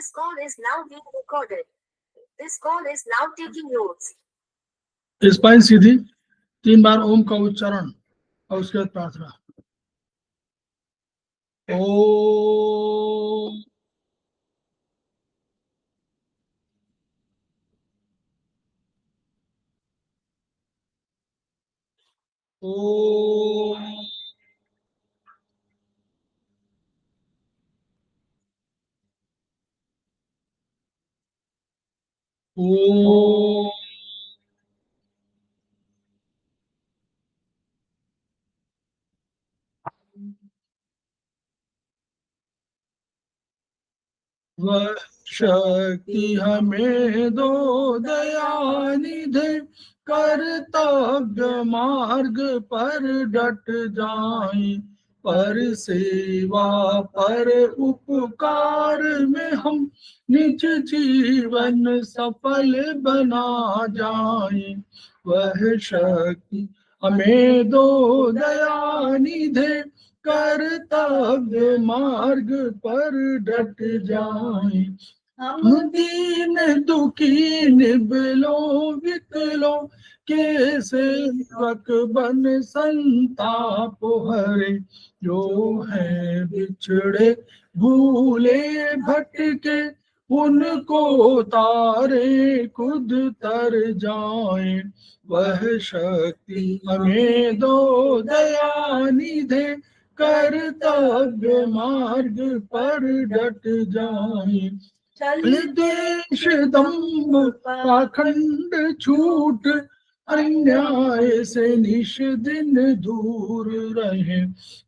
This call is now being recorded. This call is now taking notes. Spine सीधी 3 बार ओम का उच्चारण और उसके बाद प्रार्थना। ओम ओम ओम वह शक्ति हमें दो दयानिधि, कर्तव्य मार्ग पर डट जाएं, पर सेवा पर उपकार में हम निज जीवन सफल बना जाएं। वह शक्ति हमें दो दयानिधि, कर्तव्य मार्ग पर डट जाएं। हम दीन दुखी निबलों विकलों के सेवक बन संताप हरे, जो है बिछड़े भूले भटके उनको तारे खुद तर जाएं। वह शक्ति हमें दो दयानिधि, कर्तव्य मार्ग पर डट जाएं। द्वेष दंभ पाखंड छूट, अन्याय से निश दिन दूर रहे,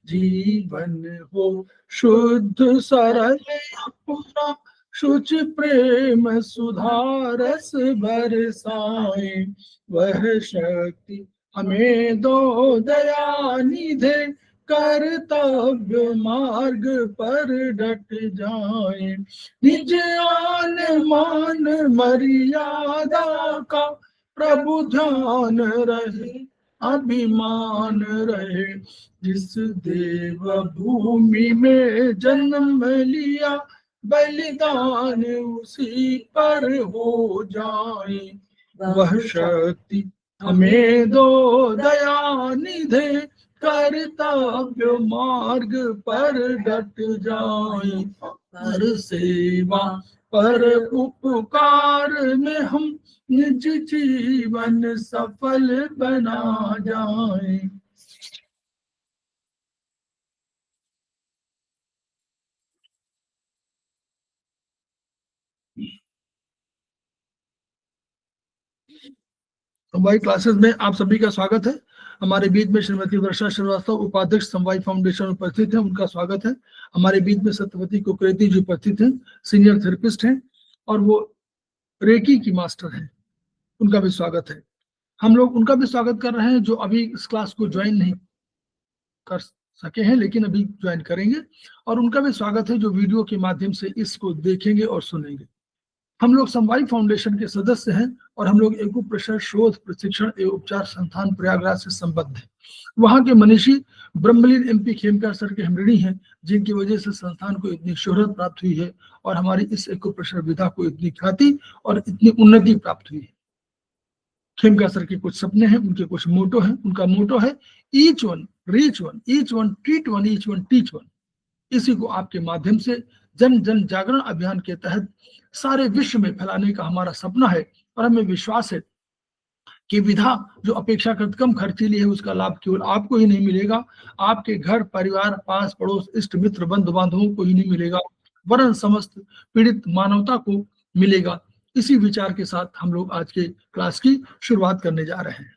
जीवन हो शुद्ध सरल अपना, शुच प्रेम सुधारस बरसाए। वह शक्ति हमें दो दयानिधि, कर्तव्य मार्ग पर डट जाएं। निज आन मान मर्यादा का प्रभु ध्यान रहे, अभिमान रहे, जिस देव भूमि में जन्म लिया, बलिदान उसी पर हो जाए। वह शक्ति हमें दो दयानिधि, कर्तव्य मार्ग पर डट जाए, पर सेवा पर उपकार में हम निज जीवन सफल बना जाए। समवाय क्लासेस में आप सभी का स्वागत है। हमारे बीच में श्रीमती वर्षा श्रीवास्तव उपाध्यक्ष समवाय फाउंडेशन उपस्थित है, उनका स्वागत है। हमारे बीच में सत्यवती कुकरेती जी उपस्थित हैं, सीनियर थेरेपिस्ट हैं और वो रेकी की मास्टर हैं, उनका भी स्वागत है। हम लोग उनका भी स्वागत कर रहे हैं जो अभी इस क्लास को ज्वाइन नहीं कर सके हैं लेकिन अभी ज्वाइन करेंगे, और उनका भी स्वागत है जो वीडियो के माध्यम से इसको देखेंगे और सुनेंगे। हम लोग समवाय फाउंडेशन के सदस्य हैं और हम लोग एक्यूप्रेशर शोध प्रशिक्षण एवं उपचार संस्थान प्रयागराज से संबद्ध हैं। वहां के मनीषी ब्रह्मलीन एमपी खेमकार सर के हम ऋणी हैं, जिनकी वजह से संस्थान को इतनी शोहरत प्राप्त हुई है और हमारी इस एक्यूप्रेशर विधा को इतनी ख्याति और इतनी उन्नति प्राप्त हुई है। खेमकार सर के कुछ सपने हैं, उनके कुछ मोटो हैं। उनका मोटो है each one reach one, each one treat one, each one teach one. इसी को आपके माध्यम से जन जन जागरण अभियान के तहत सारे विश्व में फैलाने का हमारा सपना है, और हमें विश्वास है कि विधा जो अपेक्षाकृत कम खर्चीली है उसका लाभ केवल आपको ही नहीं मिलेगा, आपके घर परिवार पास पड़ोस इष्ट मित्र बंधु बांधवों को ही नहीं मिलेगा, वरन समस्त पीड़ित मानवता को मिलेगा। इसी विचार के साथ हम लोग आज के क्लास की शुरुआत करने जा रहे हैं।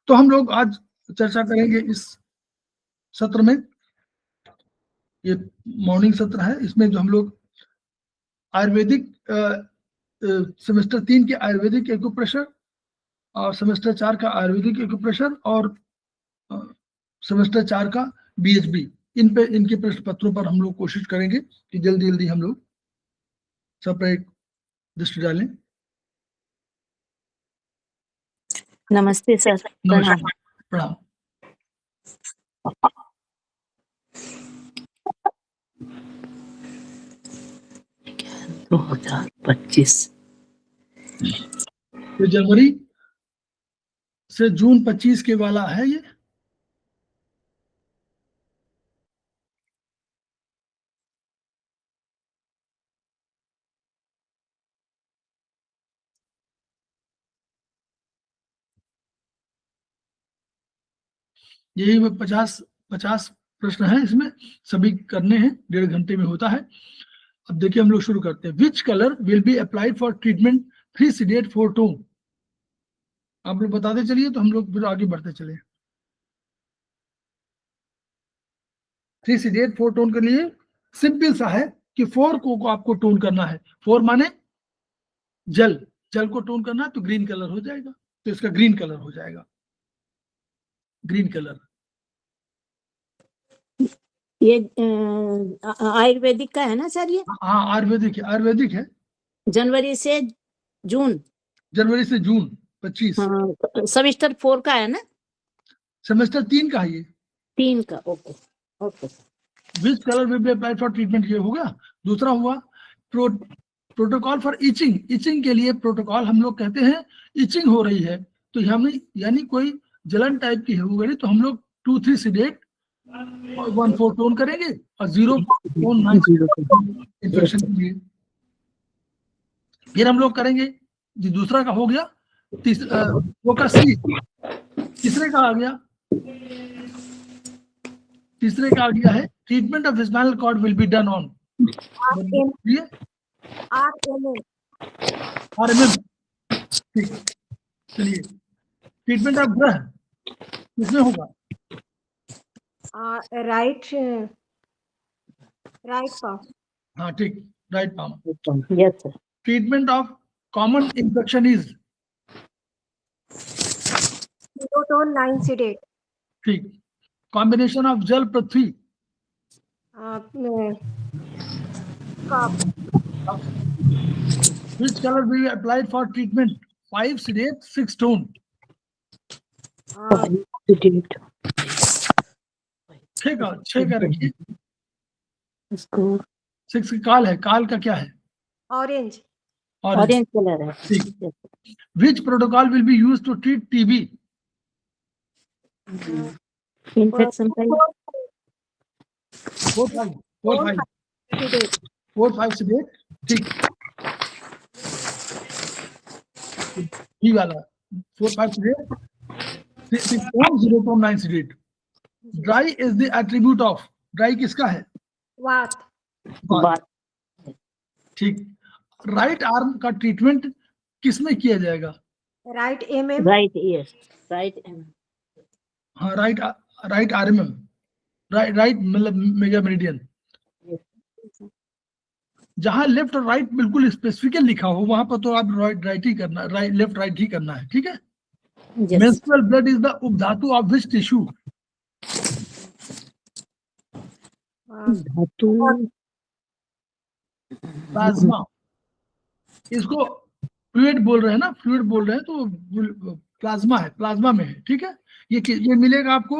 तो हम लोग आज चर्चा करेंगे इस सत्र में, ये मॉर्निंग सत्र है, इसमें जो हम लोग आयुर्वेदिक सेमेस्टर 3 के आयुर्वेदिक एक्यूप्रेशर और सेमेस्टर 4 का आयुर्वेदिक एक्यूप्रेशर और सेमेस्टर 4 का बीएचबी, इनके प्रश्न पत्रों पर हम लोग कोशिश करेंगे कि जल्दी जल्दी हम लोग सब पर एक दृष्टि डालें। नमस्ते सर। नमस्कार, प्रणाम। 2025। ये जनवरी से जून 25 के वाला है ये। यही 50 प्रश्न है इसमें, सभी करने हैं, 1.5 घंटे में होता है। अब देखिए हम लोग शुरू करते हैं। Which colour will be applied for treatment 3 seeded 4 tone? आप लोग बताते चलिए तो हम लोग फिर आगे बढ़ते चले। 3 सीडेट 4 टोन के लिए सिंपल सा है कि 4 को आपको टोन करना है। 4 माने जल, जल को टोन करना है तो ग्रीन कलर हो जाएगा, तो इसका ग्रीन कलर हो जाएगा, ग्रीन कलर। ये आयुर्वेदिक का है ना सर? ये हाँ आयुर्वेदिक है, आयुर्वेदिक है। जनवरी से जून, जनवरी से जून 25। हाँ, सेमेस्टर 4 का है ना? सेमेस्टर 3 का है ये। 3 का, okay okay. Which colour will be applied for treatment, ये हो गया। दूसरा हुआ प्रोटोकॉल फॉर इचिंग। इचिंग के लिए प्रोटोकॉल हम लोग कहते हैं इचिंग हो रही है तो हमें यानी कोई जलन टाइप की हो गई तो हम लोग 2-3 सीडेट 1-4 टोन करेंगे और 0.9 इन्फेक्शन के लिए। फिर हम लोग करेंगे जी, दूसरा का हो गया। वो का सी। तीसरे का आ गया, तीसरे का आ गया है treatment of spinal cord will be done on RMM। ठीक, चलिए ट्रीटमेंट ऑफ ग्रह किसमें होगा? Right palm. हाँ ठीक, right palm. Yes sir. Treatment of common infection is? 0.9 sedate. ठीक। कॉम्बिनेशन ऑफ जल पृथ्वी? Which color will be applied for treatment 5 sedate 6 tone? 6 का रखिए। इसको 6 का काल है, काल का क्या है? ऑरेंज। ऑरेंज कलर है। ठीक। Which protocol will be used to treat TB? Infection का 4-5 sedate। ठीक, ये वाला 4-5 sedate 0.9 sedate। Dry is the attribute of? Dry किसका है? वात। बात। ठीक। राइट आर्म का ट्रीटमेंट किसमें किया जाएगा? Right MM। Right, yes right. हाँ राइट RMM, राइट मतलब मेगा मेरिडियन। जहां लेफ्ट और राइट बिल्कुल स्पेसिफिकली लिखा हो वहां पर तो आप राइट ही करना, लेफ्ट राइट ही करना है, ठीक है। मेंस्ट्रुअल ब्लड इज द उपधातु ऑफ विच टिश्यू? प्लाज्मा। इसको फ्लूइड बोल रहे हैं ना, फ्लूइड बोल रहे हैं तो प्लाज्मा है, प्लाज्मा में है, ठीक है। ये मिलेगा आपको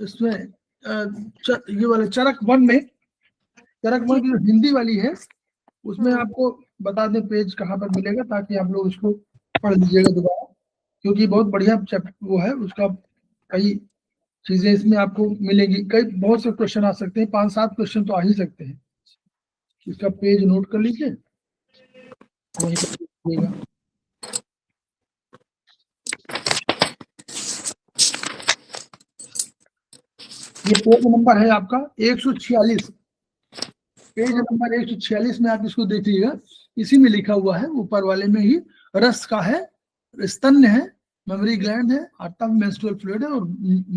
इसमें ये वाले चरक 1 में। चरक 1 की जो हिंदी वाली है उसमें आपको बता दें पेज कहाँ पर मिलेगा ताकि आप लोग उसको पढ़ लीजिएगा दोबारा, क्योंकि बहुत बढ़िया चैप्टर वो है उसका। कई चीजें इसमें आपको मिलेगी, कई बहुत से क्वेश्चन आ सकते हैं, 5-7 क्वेश्चन तो आ ही सकते हैं। इसका पेज नोट कर लीजिए, वहीं पर देखिएगा। ये पेज नंबर है आपका 146, पेज नंबर 146 में आप इसको देखिएगा। इसी में लिखा हुआ है ऊपर वाले में ही, रस का है, स्तन है, मेमोरी ग्लैंड है, आर्टम मेंस्ट्रुअल फ्लूइड है और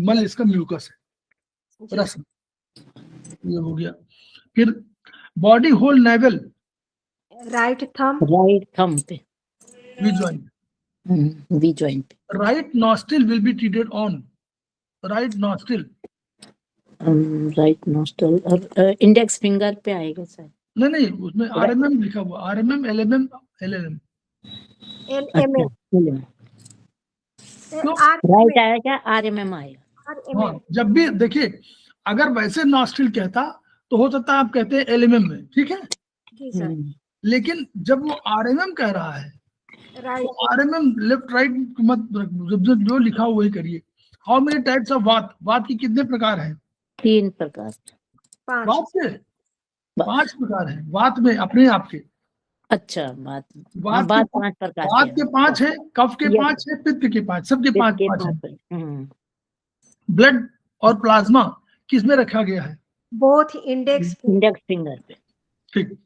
मल इसका म्यूकस है, रस। ये हो गया। फिर body whole navel? Right thumb. Right thumb पे, वी जॉइंट। वी जॉइंट पे। Right nostril will be treated on? Right nostril, right nostril और इंडेक्स फिंगर पे आएगा सर। नहीं उसमें RMM लिखा हुआ, RMM LMM LLM। राइट आएगा, RMM आएगा। हाँ, जब भी देखिए अगर वैसे नॉस्ट्रिल कहता तो हो सकता है आप कहते हैं LMM में, ठीक है। जी सर। लेकिन जब वो आरएमएम कह रहा है राइट तो आरएमएम लेफ्ट राइट मत, जो लिखा हुआ वही करिए। हाउ मेनी टाइप्स ऑफ वात, वात की कितने प्रकार हैं? 3 प्रकार। 5 वात के 5 प्रकार हैं वात में अपने आप के। अच्छा, बात वात बात के 5 प्रकार वात के 5 है, कफ के Yes. 5 है, पित्त के 5, सबके 5 के 5 है। 5 ब्लड और प्लाज्मा किस में रखा गया है? बोथ इंडेक्स इंडेक्स फिंगर पे। ठीक।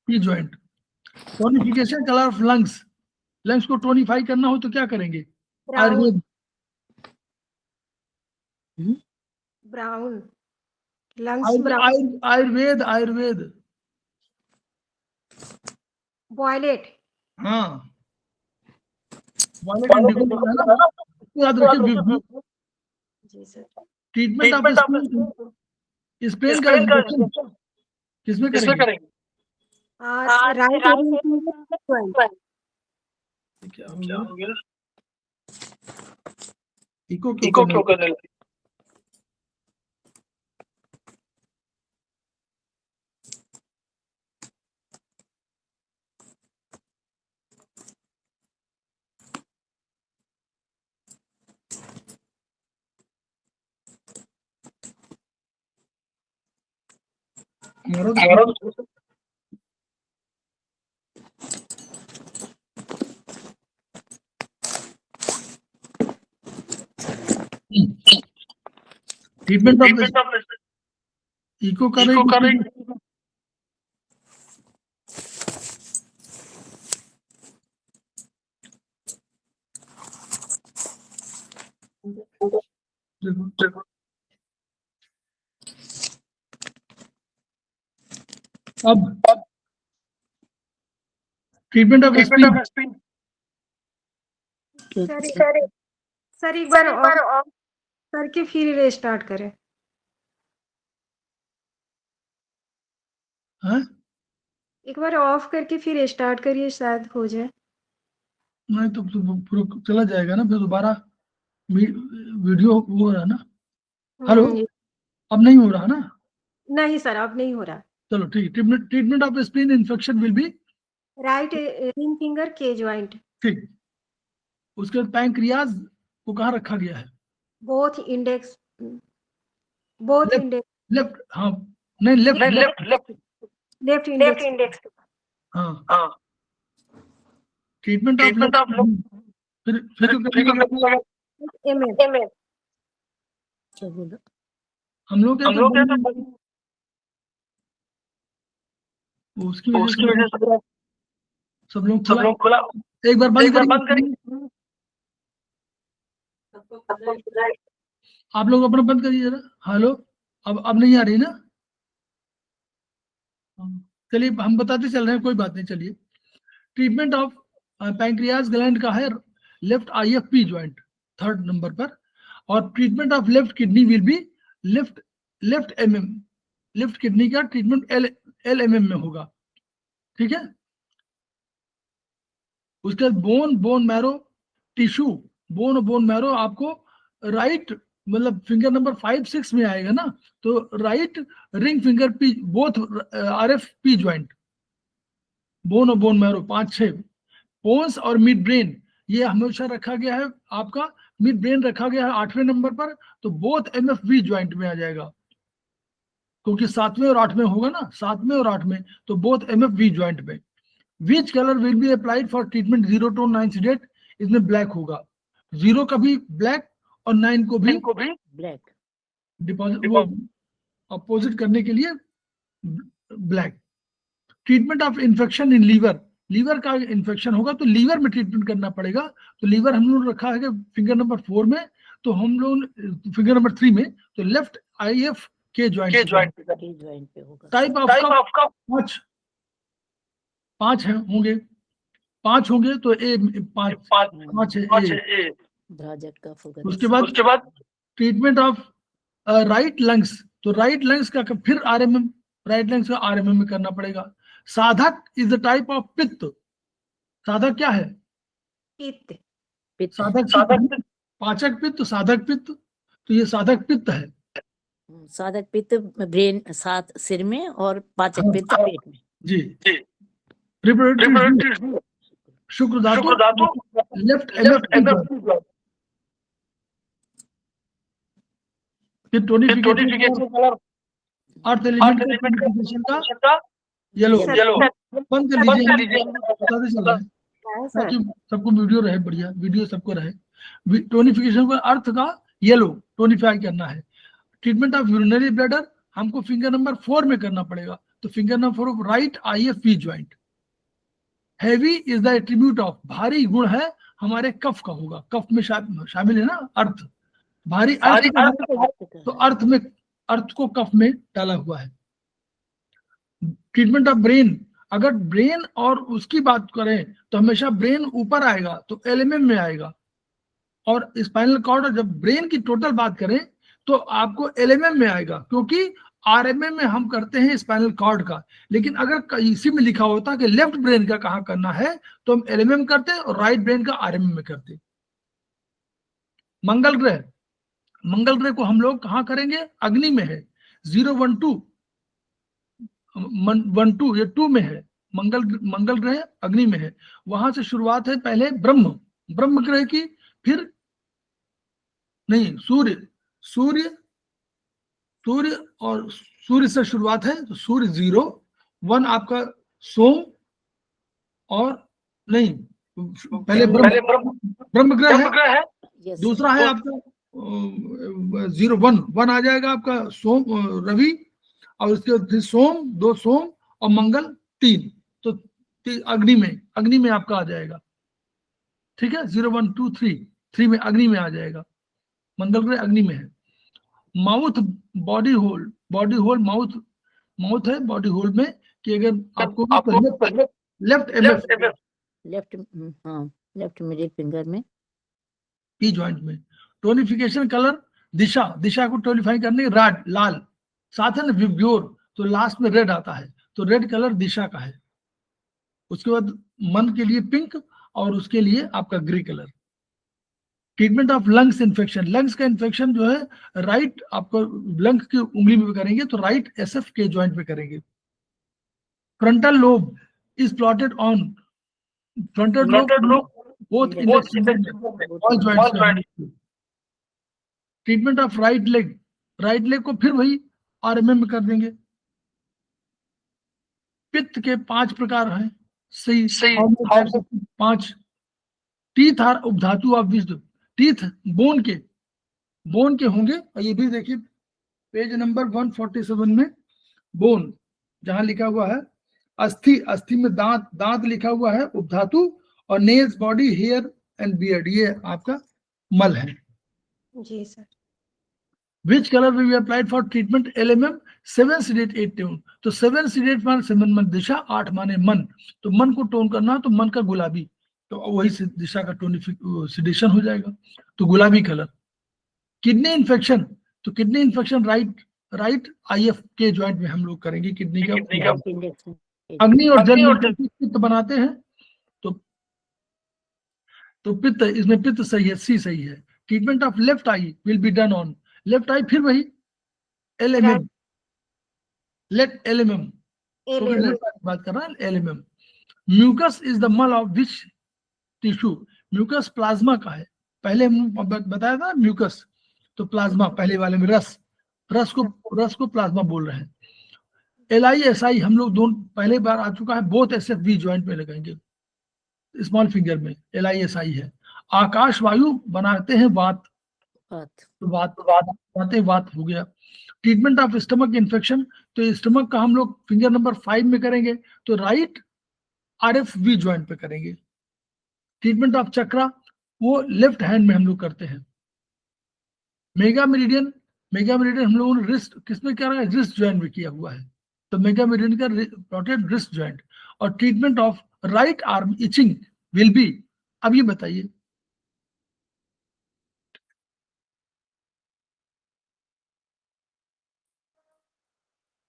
P joint. Tonification colour of lungs, lungs को टोनिफाई करना हो तो क्या करेंगे? Brown Ayurveda. Brown lungs brown Ayurveda Ayurveda. Violet हाँ, वायलेट इंडिगो है ना, इसको याद रखिए। जी सर। ट्रीटमेंट ऑफ स्पेन का इंजेक्शन किसमें करेंगे? राइट क्या हो गया? इको इको क्यों करने लगे? हमारा ट्रीटमेंट ऑफ इको कर रहे देखो अब ट्रीटमेंट ऑफ स्पीन। सर एक बार ऑफ करके फिर रिस्टार्ट करें। हाँ, एक बार ऑफ करके फिर स्टार्ट करिए, शायद हो जाए। नहीं तो पूरा चला जाएगा ना, फिर दोबारा वीडियो हो रहा है ना। हेलो, अब नहीं हो रहा ना? नहीं सर, अब नहीं हो रहा। चलो ठीक है। Treatment of spleen infection will be right ring finger के जॉइंट। ठीक। उसके बाद पैंक्रियाज को कहाँ रखा गया है? Both index left. हाँ, नहीं लेफ्ट इंडेक्स। हाँ। ट्रीटमेंट ऑफ फिर हम लोग उसकी वजह से सब लोग खुला। एक बार बंद करिए। आप लोग अपना बंद करिए जरा। हेलो, अब नहीं आ रही ना? चलिए हम बताते चल रहे हैं, कोई बात नहीं। चलिए, ट्रीटमेंट ऑफ पैंक्रियाज ग्लैंड का है left IFP joint 3rd number पर। और treatment of left kidney will be left MM। Left kidney का ट्रीटमेंट LMM में होगा। ठीक है। उसके बाद bone marrow tissue, bone marrow आपको राइट मतलब फिंगर नंबर 5 6 में आएगा ना, तो right ring finger P both RFP joint, bone और बोन मैरो 5 6। बोन्स और मिड ब्रेन ये हमेशा रखा गया है आपका, मिड ब्रेन रखा गया है 8वें नंबर पर, तो बोथ MFV जॉइंट में आ जाएगा, क्योंकि 7वें और 8वें होगा ना, 7वें और 8वें, तो बोथ MFV जॉइंट में। Which colour will be applied for treatment 0 to 9 seeded? इसमें ब्लैक होगा, 0 का भी ब्लैक और 9 को भी ब्लैक। डिपॉजिट वो अपोजिट करने के लिए black. Treatment of infection in liver का इन्फेक्शन होगा तो लीवर में ट्रीटमेंट करना पड़ेगा। तो लीवर हम लोग रखा है फिंगर नंबर 4 में, तो हम लोग फिंगर नंबर 3 में, तो लेफ्ट IF के जॉइंट पे होगा। टाइप ऑफ 5 है होंगे, 5 होंगे तो A 5 है A। उसके बाद ट्रीटमेंट ऑफ राइट लंग्स, तो राइट लंग्स का फिर RMM, राइट लंग्स का RMM में करना पड़ेगा। साधक इज द टाइप ऑफ पित्त। साधक क्या है? पित्त। साधक पाचक पित्त, साधक पित्त, तो ये साधक पित्त है। साधक पित्त ब्रेन साथ सिर में और पाचक हाँ। पित्त पेट में। जी रिप्रोडक्टिव शुक्र धातु लेफ्ट एमएफ फिर टोनिफिकेशन अर्थ एलिमेंट का टोनिफिकेशन का येलो बंद कर लीजिए, बताते चल रहा है ताकि सबको वीडियो रहे, बढ़िया वीडियो सबको रहे। टोनिफिकेशन का अर्थ का येलो टोनिफाई करना है। ट्रीटमेंट ऑफ यूरिनरी ब्लैडर हमको फिंगर नंबर 4 में करना पड़ेगा, तो finger number 4 right IFV joint. Heavy is the attribute of, भारी गुण है हमारे कफ का होगा, कफ में शामिल है ना अर्थ, भारी अर्थ तो अर्थ को कफ में डाला हुआ है। ट्रीटमेंट ऑफ ब्रेन, अगर ब्रेन और उसकी बात करें तो हमेशा ब्रेन ऊपर आएगा तो LMM में आएगा, और स्पाइनल कॉर्ड जब ब्रेन की टोटल बात करें तो आपको LMM में आएगा, क्योंकि RMM में हम करते हैं स्पाइनल कॉर्ड का। लेकिन अगर इसी में लिखा होता कि लेफ्ट ब्रेन का कहाँ करना है तो हम LMM करते हैं और राइट ब्रेन का RMM में करते हैं। मंगल ग्रह को हम लोग कहाँ करेंगे, अग्नि में है, 0 1 2 1 2 ये 2 में है, मंगल ग्रह अग्नि में है। वहां से शुरुआत है पहले ब्रह्म ग्रह की, फिर नहीं सूर्य और सूर्य से शुरुआत है, तो सूर्य 0 1 आपका सोम, और नहीं पहले ब्रह्म ग्रह है, दूसरा है आपका 0 1 आ जाएगा आपका सोम रवि, और उसके बाद फिर सोम 2 सोम और मंगल 3, तो अग्नि में आपका आ जाएगा। ठीक है, 0 1 2 3 में अग्नि में आ जाएगा, मंगल ग्रह अग्नि में है। माउथ बॉडी होल माउथ है बॉडी होल में, कि अगर आपको लेफ्ट मिडिल फिंगर में P ज्वाइंट में। टोनिफिकेशन कलर दिशा को टोनिफाई करने लाल, साथ है ना विब्योर, तो लास्ट में रेड आता है, तो रेड कलर दिशा का है। उसके बाद मन के लिए पिंक, और उसके लिए आपका grey colour. Treatment of lungs का इन्फेक्शन जो है राइट आपको लंग की उंगली में करेंगे, तो राइट SF के ज्वाइंट में करेंगे। Frontal lobe is plotted on, frontal lobe both index all joints. Treatment of right leg को फिर वही RMM में कर देंगे। पित्त के 5 प्रकार हैं, सही 5 टीथ आर उपधातु ऑफ विजडम, टीथ बोन के होंगे, और ये भी देखिए पेज नंबर 147 में बोन जहां लिखा हुआ है अस्थि में दांत लिखा हुआ है उपधातु, और nails body hair and beard ये आपका मल है। जी sir. Which color will be applied for treatment LMM? 7 sedate 8 tune, तो 7 sedate मान 7 मन दिशा, 8 माने मन, तो मन को टोन करना, तो मन का गुलाबी, तो वही दिशा का सिडेशन हो जाएगा, तो गुलाबी कलर। किडनी इन्फेक्शन, तो किडनी इन्फेक्शन राइट IF के ज्वाइंट में हम लोग करेंगे किडनी का। अग्नि और जल पित्त बनाते हैं, तो पित्त, इसमें पित्त सही है, C सही है। Treatment of left eye will be done on left eye, फिर वही LMM, लेट LMM, बात कर रहा है LMM। म्यूकस इज द मल of which tissue, mucus plasma का है, पहले हम बताया था म्यूकस, तो प्लाज्मा पहले वाले में रस को प्लाज्मा बोल रहे हैं। LISI हम लोग दोनों पहले बार आ चुका है, बोथ SFV ज्वाइंट में लगाएंगे, स्मॉल फिंगर में LISI है। आकाश वायु बनाते हैं वात हो गया। ट्रीटमेंट ऑफ स्टमक इन्फेक्शन, तो स्टमक का हम लोग फिंगर नंबर 5 में करेंगे, तो राइट RFV ज्वाइंट पे करेंगे। ट्रीटमेंट ऑफ चक्रा वो लेफ्ट हैंड में हम लोग करते हैं। मेगा मेरिडियन हम लोगों ने रिस्ट किसमें क्या रहा है, रिस्ट ज्वाइंट में किया हुआ है, तो मेगा मेरिडियन का प्लॉटेड रिस्ट ज्वाइंट। और treatment of right arm itching will be, अब ये बताइए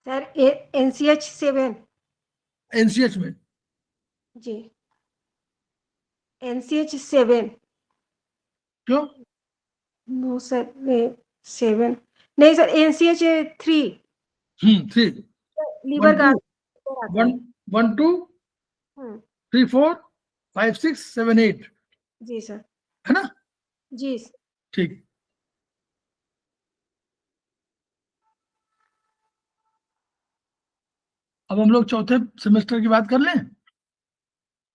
सर NCH 7 NCH में, जी NCH 7 क्यों? नो सर 7 नहीं sir, NCH 3 3 liver One, guard 1 2 3 4 5 6 7 8 जी सर, है ना? जी ठीक। अब हम लोग चौथे सेमेस्टर की बात कर लें।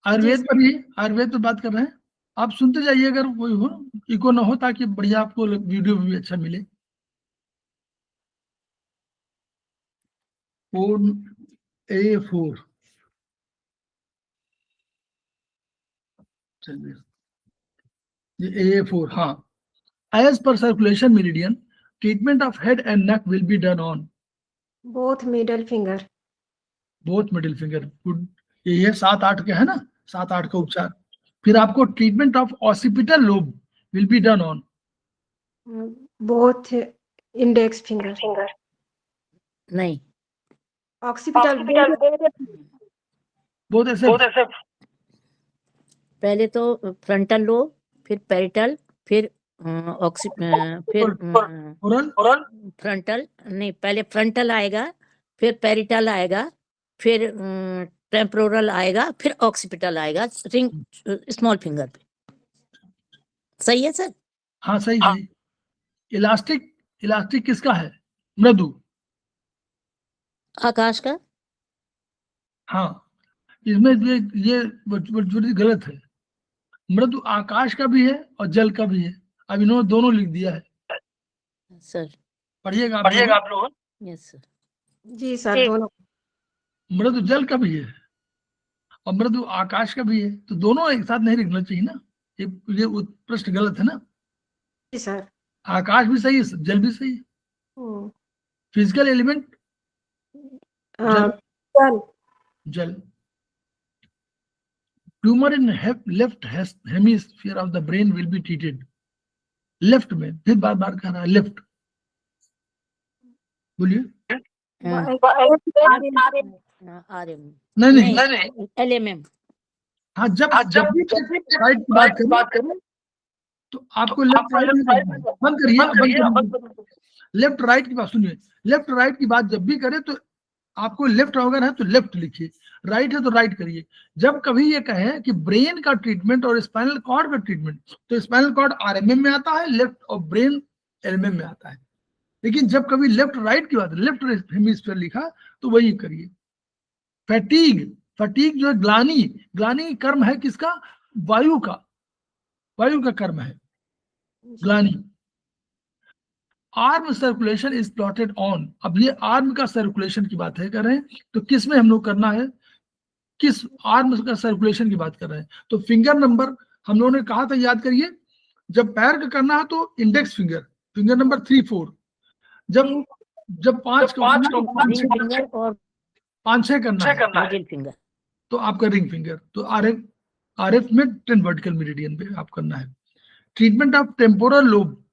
आयुर्वेद पर ही, आयुर्वेद पर बात कर रहे हैं। आप सुनते जाइए, अगर कोई हो इको ना हो, ताकि बढ़िया आपको वीडियो भी अच्छा मिले। 4A4 चलिए, ये A4, हाँ। As per circulation meridian, treatment of head and neck will be done on both middle finger, both middle finger. Good, यही है 7-8 के, है ना? 7-8 का उपचार। फिर आपको treatment of occipital lobe will be done on both index finger, नहीं, ऑक्सीपिटल बोथ ऐसे। पहले तो फ्रंटल लोब, फिर पेरिटल, फिर फिर ओरल फ्रंटल, नहीं पहले फ्रंटल आएगा, फिर पेरिटल आएगा, फिर टेम्पोरल आएगा, फिर ऑक्सीपिटल आएगा, रिंग स्मॉल फिंगर पे। सही है सर? हाँ सही सही। इलास्टिक, इलास्टिक किसका है? मृदु। आकाश का। हाँ, इसमें ये छोटी गलत है। मृदु आकाश का भी है और जल का भी है। अब इन्होंने दोनों लिख दिया है। सर पढ़िएगा आप लोग। Yes sir. जी सर, दोनों। मृदु जल का भी है और मृदु आकाश का भी है, तो दोनों एक साथ नहीं लिखना चाहिए ना। ये प्रश्न गलत है ना। जी सर। आकाश भी सही है, जल भी सही है। फिजिकल एलिमेंट जल, जल। Tumour in left hemisphere of the brain will be treated. Left में, फिर बार बार कह रहा है लेफ्ट, बोलिए। RM नहीं, LMM। हाँ, जब भी राइट की बात करें तो आपको लेफ्ट राइट बंद करिए। लेफ्ट राइट की बात सुनिए। लेफ्ट राइट की बात जब भी करें तो आपको लेफ्ट अगर है तो लेफ्ट लिखिए, राइट है तो राइट करिए। जब कभी ये कहें कि ब्रेन का ट्रीटमेंट और स्पाइनल कॉर्ड का ट्रीटमेंट, तो स्पाइनल कॉर्ड RMM में आता है, लेफ्ट और ब्रेन LMM में आता है। लेकिन जब कभी लेफ्ट राइट की बात, लेफ्ट हेमिस्फीयर लिखा तो वही करिए। फैटीग, फैटीग जो है ग्लानी, ग्लानी कर्म है किसका? वायु का, वायु का कर्म है ग्लानी। Arm circulation is plotted on. अब ये आर्म का सर्कुलेशन की बात है कर रहे हैं, तो किस में हम लोग करना है? किस आर्म का सर्कुलेशन की बात कर रहे हैं? तो फिंगर नंबर हम लोगों ने कहा था, याद करिए। जब पैर का करना है तो इंडेक्स फिंगर, फिंगर नंबर 3 4। जब 5 का फिंगर और 5-6 करना है मिडिल फिंगर, तो आपका रिंग फिंगर। तो RF में 10 वर्टिकल मेरिडियन पे आप करना है। Treatment of temporal lobe,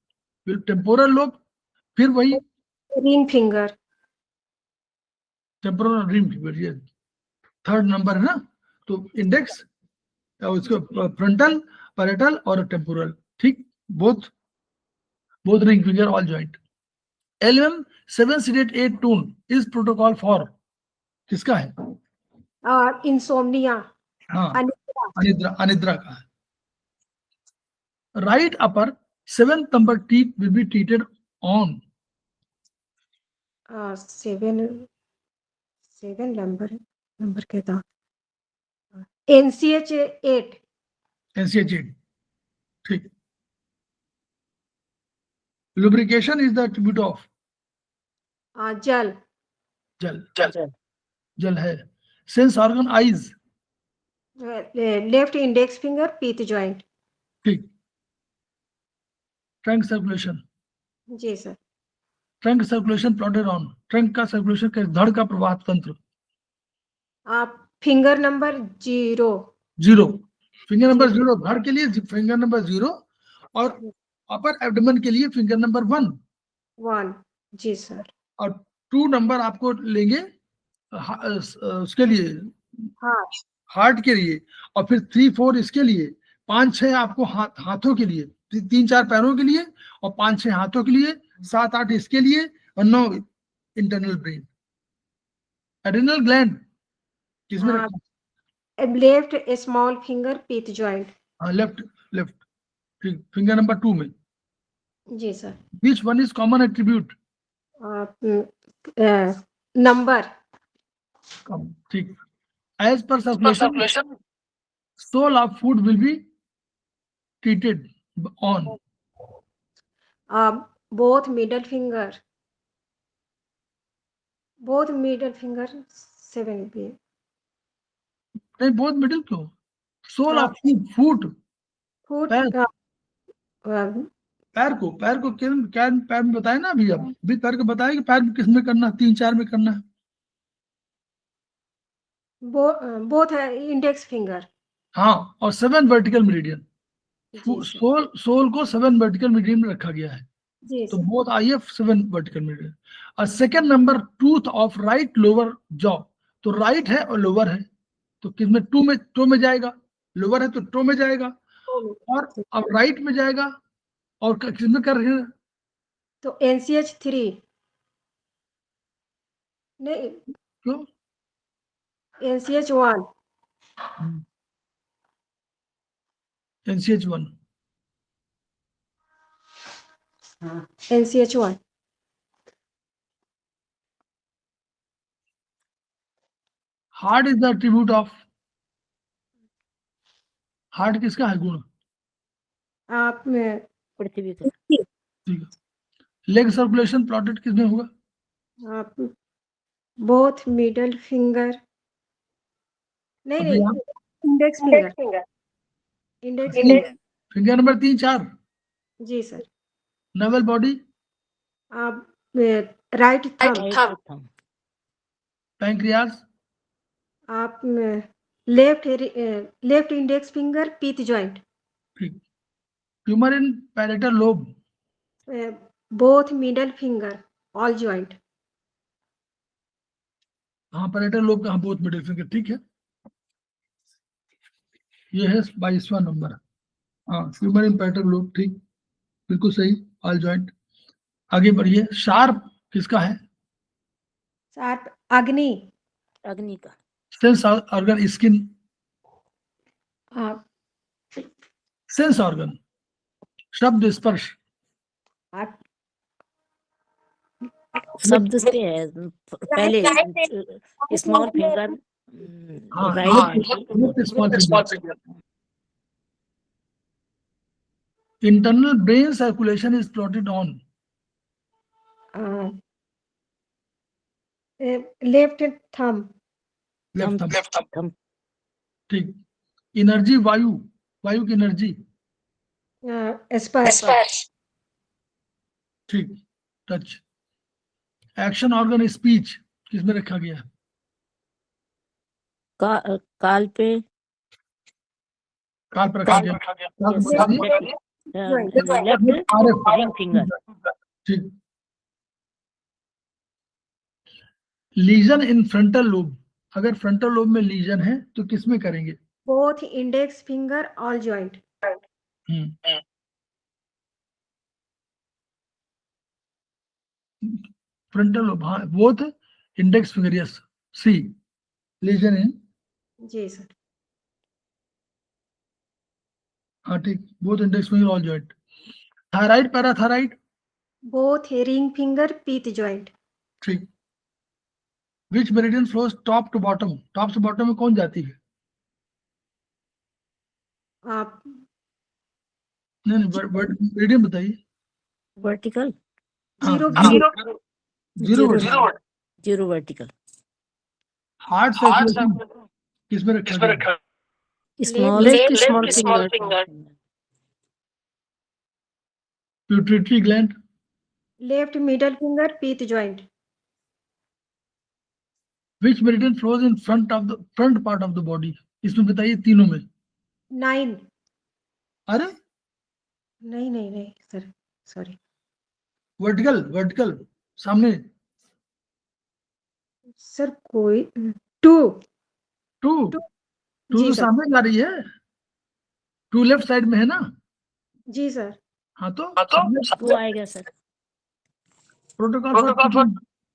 temporal lobe, फिर वही ring finger, temporal ring finger, ये 3rd नंबर है ना। तो इंडेक्स, उसको फ्रंटल, पैरेटल और टेम्पोरल, ठीक। Both ring finger, all joint. LM 7-sedate-8 tune is protocol for किसका है? इंसोम्निया, हाँ, अनिद्रा का है। Right upper 7th number teeth will be treated on 7 number के था NCH 8, NCH 8, ठीक। Lubrication is the attribute of जल, जल है। Sense organ eyes, left index finger, pith joint. ठीक। ट्रंक सर्कुलेशन, जी sir. Trunk circulation plotted on, trunk का circulation का, धड़ का प्रवाह तंत्र। आप फिंगर नंबर 0, फिंगर नंबर 0 धड़ के लिए, फिंगर नंबर 0, और अपर एब्डोमेन के लिए फिंगर नंबर 1। जी सर। और 2 नंबर आपको लेंगे उसके लिए, हार्ट के लिए, और फिर 3 4 इसके लिए, 5 6 आपको हाथों के लिए, 3 4 पैरों के लिए और 5 6 हाथों के लिए, 7 8 इसके लिए और 9 इंटरनल ब्रेन। एड्रिनल ग्लैंड किसमें हाँ, रखा? Left small finger pith joint. हाँ, लेफ्ट लेफ्ट, ठीक, फिंगर नंबर 2 में। जी sir. Which one is common attribute? Number. ठीक। As per circulation sole of foot will be treated on? Both middle finger 7 पे। नहीं, बहुत मिडिल क्यों? सोल हाँ। ऑफ फूट, फुट पैर, पैर को क्या पैर में बताया ना अभी? अभी पैर को बताया कि पैर में किस में करना है, 3 4 में करना है। बोथ है इंडेक्स फिंगर। हाँ, और 7 वर्टिकल मेरिडियन। जी सर। सोल को 7 वर्टिकल मेरिडियन में रखा गया है, जी तो sir. Both IF 7 vertical meridian. और second number tooth of right lower jaw, तो राइट है और लोअर है, तो किसमें? टो में जाएगा। लोअर है तो टो में जाएगा, और अब राइट में जाएगा, और किसमें कर रहे हैं? तो NCH 3 नहीं, क्यों? NCH 1। NCH 1। NCH 1। Heart is the attribute of? Heart किसका है गुण? आप में पृथ्वी का। ठीक है। लेग सर्कुलेशन प्लॉटेड किसमें होगा? आप बोथ मिडल फिंगर नहीं अभी नहीं, आप index finger. Index finger. Finger number 3 4। जी सर। नवल बॉडी, आप right thumb. Right thumb. Pancreas, आप left index finger pith joint. ठीक। Tumour in parietal lobe, both middle finger all joint. हाँ, parietal lobe का, हाँ, बोथ मिडिल फिंगर, ठीक है। ये है 22वां नंबर। हाँ, ट्यूमर इन पैरेटल लोब, ठीक, बिल्कुल सही, ऑल जॉइंट। आगे बढ़िए। शार्प किसका है? शार्प अग्नि। अग्नि का। सेंस ऑर्गन, स्किन, आप सेंस ऑर्गन, शब्द स्पर्श, आप शब्द से है पहले स्मॉल फिंगर हाँ, right. Small finger. Internal brain circulation is plotted on? Left thumb. Left thumb, thumb. ठीक। एनर्जी, वायु की एनर्जी, स्पर्श। ठीक, टच। एक्शन ऑर्गन, स्पीच, किसमें रखा गया है? काल पे। काल पर रखा गया, काल पर रखा गया। Left ring finger. ठीक। लीजन इन फ्रंटल लोब, अगर फ्रंटल लोब में लीजन है तो किसमें करेंगे? Both index finger all joint. Frontal lobe, हाँ, both index finger, yes, C, lesion in, जी सर। हाँ, ठीक, both index finger all joint. Thyroid, parathyroid, both ring finger pith joint. ठीक। Which meridian flows top to bottom, top से bottom में कौन जाती है? आप नहीं, मेरिडियन बताइए। वर्टिकल। हाँ, zero zero vertical. Heart circulation किसमें रखा गया? Small finger. Pituitary gland, left middle finger pith joint. Which meridian flows in front part of the body, इसमें बताइए तीनों में। 9। अरे, नहीं सर, सॉरी। वर्टिकल सामने, सर कोई 2 टू जी तो सर। सामने जा रही है, 2 लेफ्ट साइड में है ना? जी सर। हाँ, तो वो आएगा sir. Protocol for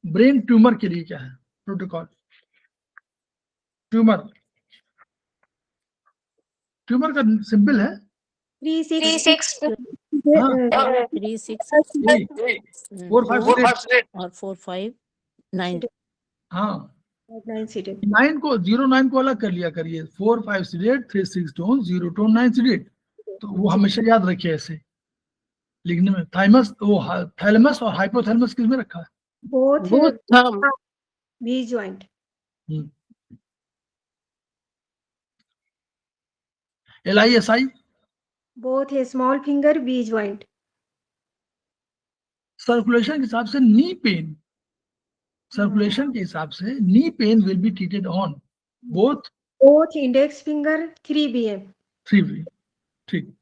brain tumour के लिए क्या है प्रोटोकॉल? ट्यूमर का सिंपल है 3-6 हाँ 3, 6 4, 5 और 4, 5, 9 हाँ 9 सीटेड 9 को 0-9 को अलग कर लिया करिए 4, 5 सीडेड 3, 6 टोन 0 टोन 9 सीडेड। तो वो हमेशा याद रखिए ऐसे लिखने में। थाइमस वो थैलेमस और हाइपोथैलेमस किस में रखा है? Both B joint LISI both है small finger B joint circulation के हिसाब से नी पेन, सर्कुलेशन के हिसाब से knee pain will be treated on both index finger 3 BM 3V। ठीक।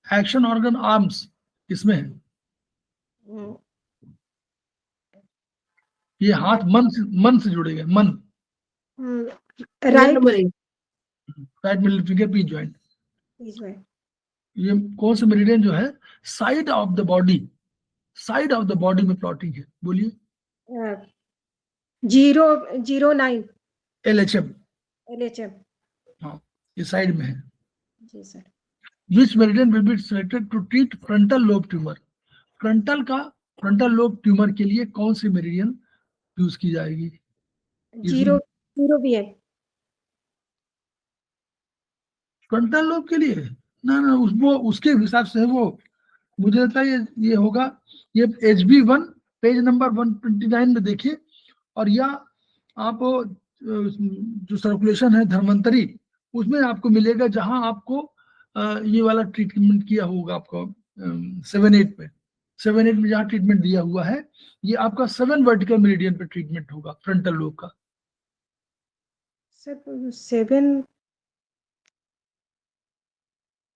एक्शन ऑर्गन आर्म्स इसमें है, ये हाथ मन से जुड़े गए, मन right middle finger P joint. ये कौन सा मेरिडियन जो है साइड ऑफ द बॉडी में प्लॉटिंग है? बोलिए 0-9 LHM हाँ ये साइड में है। जी sir Which meridian will be selected to treat frontal lobe tumor? Frontal lobe tumour के लिए कौन सी मेरिडियन यूज की जाएगी? 0 BM फ्रंटल लोब के लिए ना वो उसके हिसाब से वो मुझे लगता है ये होगा ये HB1 पेज नंबर 129 में देखिए। और या आप जो सर्कुलेशन है धर्मांतरी उसमें आपको मिलेगा जहां आपको ये वाला ट्रीटमेंट किया होगा आपको 7-8 में 7-8 में जहाँ ट्रीटमेंट दिया हुआ है ये आपका 7 वर्टिकल मेरिडियन पे ट्रीटमेंट होगा फ्रंटल लोब का। 7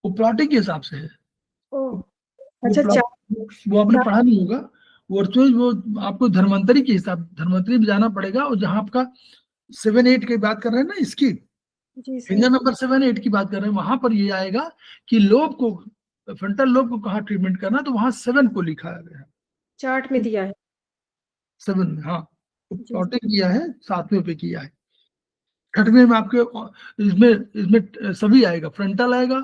वो प्लॉटिंग के हिसाब से है। अच्छा वो आपने पढ़ा नहीं होगा वर्चुअल वो आपको धर्मांतरी के हिसाब धर्मांतरी में जाना पड़ेगा। और जहां आपका 7-8 की बात कर रहे हैं ना इसकी फिंगर नंबर 7-8 की बात कर रहे हैं वहां पर ये आएगा कि लोब को फ्रंटल लोब को कहाँ ट्रीटमेंट करना तो वहां 7 को लिखा गया है चार्ट में दिया है 7 में। हाँ प्लॉटिंग किया है 7वें पे किया है। 8वें में आपके इसमें सभी आएगा फ्रंटल आएगा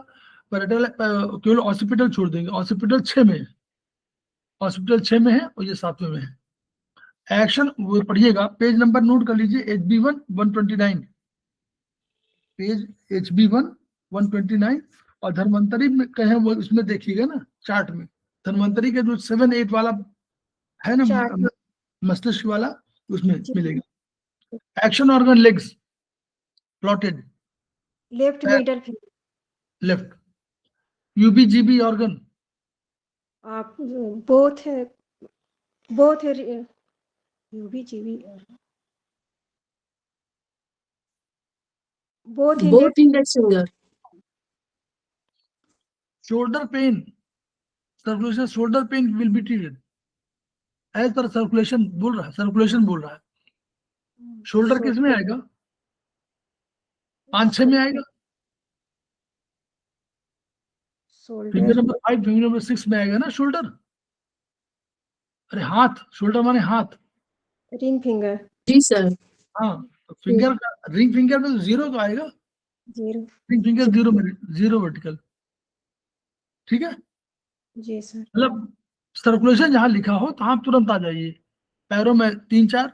पैरेटल केवल ऑसिपिटल छोड़ देंगे। ऑसिपिटल 6 में है और ये 7वें में है। एक्शन वो पढ़िएगा पेज नंबर नोट कर लीजिए HB1 129 पेज HB1 129 और धर्मांतरी में कहें वो इसमें देखिएगा ना चार्ट में धर्मांतरी के जो 7-8 वाला है ना मस्तिष्क वाला उसमें मिलेगा। Action organ legs plotted left middle finger left. UBGB organ आप बोथ है UBGB both index finger shoulder pain circulation shoulder pain will be treated as per circulation बोल रहा है शोल्डर किस में आएगा 5-6 में आएगा फिंगर नंबर 5 फिंगर नंबर 6 में आएगा ना शोल्डर। अरे हाथ शोल्डर माने हाथ रिंग फिंगर जी सर हाँ तो फिंगर का रिंग फिंगर में 0 तो आएगा 0 रिंग फिंगर 0 वर्टिकल। ठीक है जी सर मतलब सर्कुलेशन जहां लिखा हो तो आप तुरंत आ जाइए। पैरों में 3-4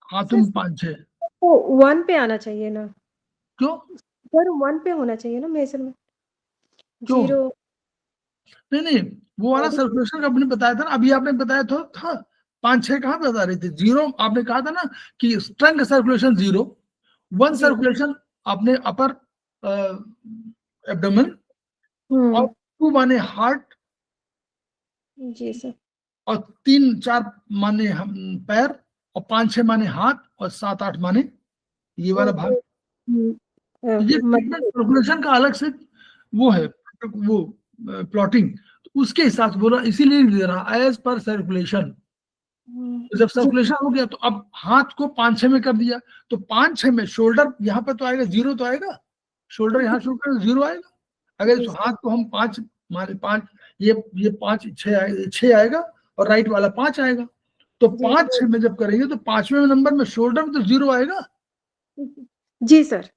हाथों में 5-6 तो 1 पे आना चाहिए ना क्यों सर 1 पे होना चाहिए ना मेजरमेंट क्यों? 0 नहीं वो वाला सर्कुलेशन का आपने बताया था ना अभी आपने बताया था 5-6 कहाँ बता रहे थे 0 आपने कहा था ना कि स्ट्रंग सर्कुलेशन 0 1 सर्कुलेशन आपने अपर एब्डोमेन और 2 माने हार्ट जी सर और 3-4 माने पैर और 5-6 माने हाथ और 7-8 माने ये वाला भाग। ये सर्कुलेशन का अलग से वो है वो प्लॉटिंग तो उसके हिसाब से बोला इसीलिए दे रहा एज पर सर्कुलेशन। जब सर्कुलेशन हो गया तो अब हाथ को 5-6 में कर दिया तो 5-6 में शोल्डर यहाँ पे तो आएगा 0 तो आएगा शोल्डर यहाँ शुरू कर 0 आएगा। अगर इस हाथ को हम 5 मारे 5 ये 5 6 आएगा और राइट वाला 5 आएगा तो 5-6 में जब करेंगे तो 5वें नंबर में शोल्डर में तो 0 आएगा। जी सर।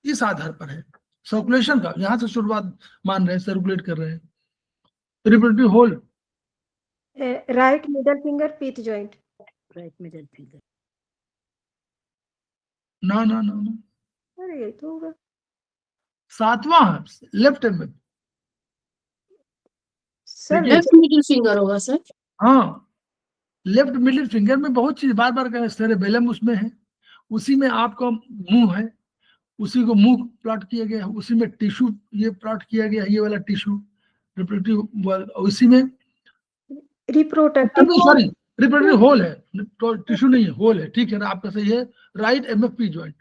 इस आधार पर है सर्कुलेशन का, यहां से शुरुआत मान रहे हैं, सर्कुलेट कर रहे हैं। Reproductive hole, right middle finger pith joint. Right middle finger, ना ना ना ना, अरे ये तो होगा 7वां है लेफ्ट हैंड में। सर। लेफ्ट मिडिल फिंगर होगा सर। हाँ, लेफ्ट मिडिल फिंगर में बहुत चीज बार बार कहें, सेरेबेलम उसमें है, उसी में आपका मुंह है, उसी को मुंह प्लॉट किया गया है, उसी में टिश्यू ये प्लॉट किया गया है, ये वाला टिश्यू रिप्रोडक्टिव, उसी में रिप्रोडक्टिव सॉरी रिप्रोडक्टिव होल है, तो टिश्यू नहीं है, होल है, ठीक है ना, आपका सही है। Right MFP joint,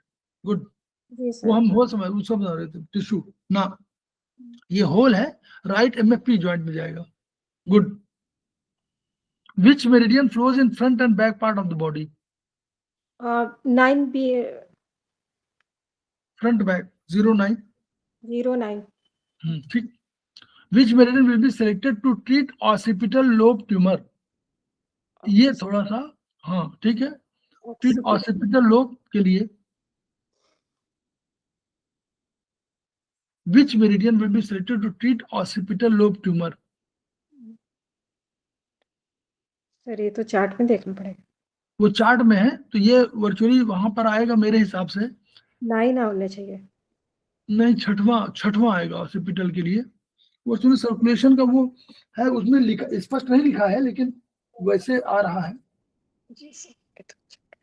good. जी वो सर। हम होल समझ, वो सब बता रहे थे, टिश्यू ना, ये होल है, राइट एमएफपी जॉइंट में जाएगा, good. Which meridian flows in front and back part of the body? 9 B Front back 09. 09। ठीक। Which meridian will be selected to treat occipital lobe tumor? ये थोड़ा सा, हाँ ठीक है, ट्रीट occipital lobe के लिए which meridian will be selected to treat occipital lobe tumor? Sir ये तो चार्ट में देखना पड़ेगा। वो चार्ट में है, तो ये वर्चुअली वहां पर आएगा मेरे हिसाब से। 9 होने चाहिए। नहीं, छठवां आएगा ऑसिपिटल के लिए। वर्चुअली सर्कुलेशन का वो है, उसमें लिखा, स्पष्ट नहीं लिखा है, लेकिन वैसे आ रहा है। जी सर।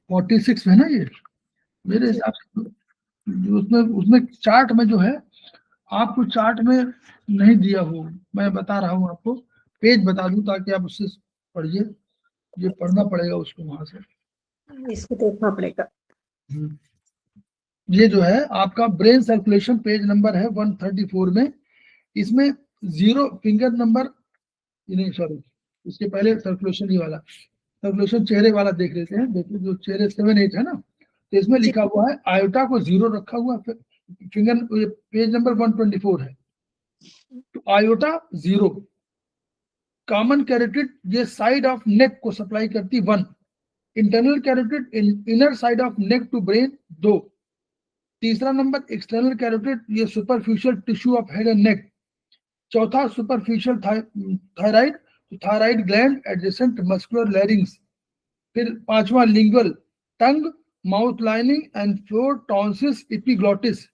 46 में ना ये, मेरे हिसाब से उसमें उसमें चार्ट में जो है, आपको चार्ट में नहीं दिया हो, मैं बता रहा हूँ आपको, पेज बता दूं ताकि आप उससे पढ़िए, ये पढ़ना पड़ेगा उसको वहां से। इसको देखना पड़ेगा। ये जो है आपका ब्रेन सर्कुलेशन पेज नंबर है 134 में, इसमें 0 फिंगर नंबर नहीं, सॉरी, इसके पहले सर्कुलेशन ही वाला, सर्कुलेशन चेहरे वाला देख लेते हैं। देखिए जो चेहरे 7-8 है ना, तो इसमें लिखा हुआ है आयोटा को 0 रखा हुआ, फिंगर, पेज नंबर 124 है, तो आयोटा 0। कॉमन कैरोटिड ये साइड ऑफ नेक को सप्लाई करती 1, internal carotid inner side of neck to brain 2, तीसरा नंबर एक्सटर्नल कैरोटिड ये superficial tissue of head and neck, चौथा superficial thyroid, thyroid gland adjacent muscular larynx, फिर पांचवा lingual tongue mouth lining and floor tonsils epiglottis,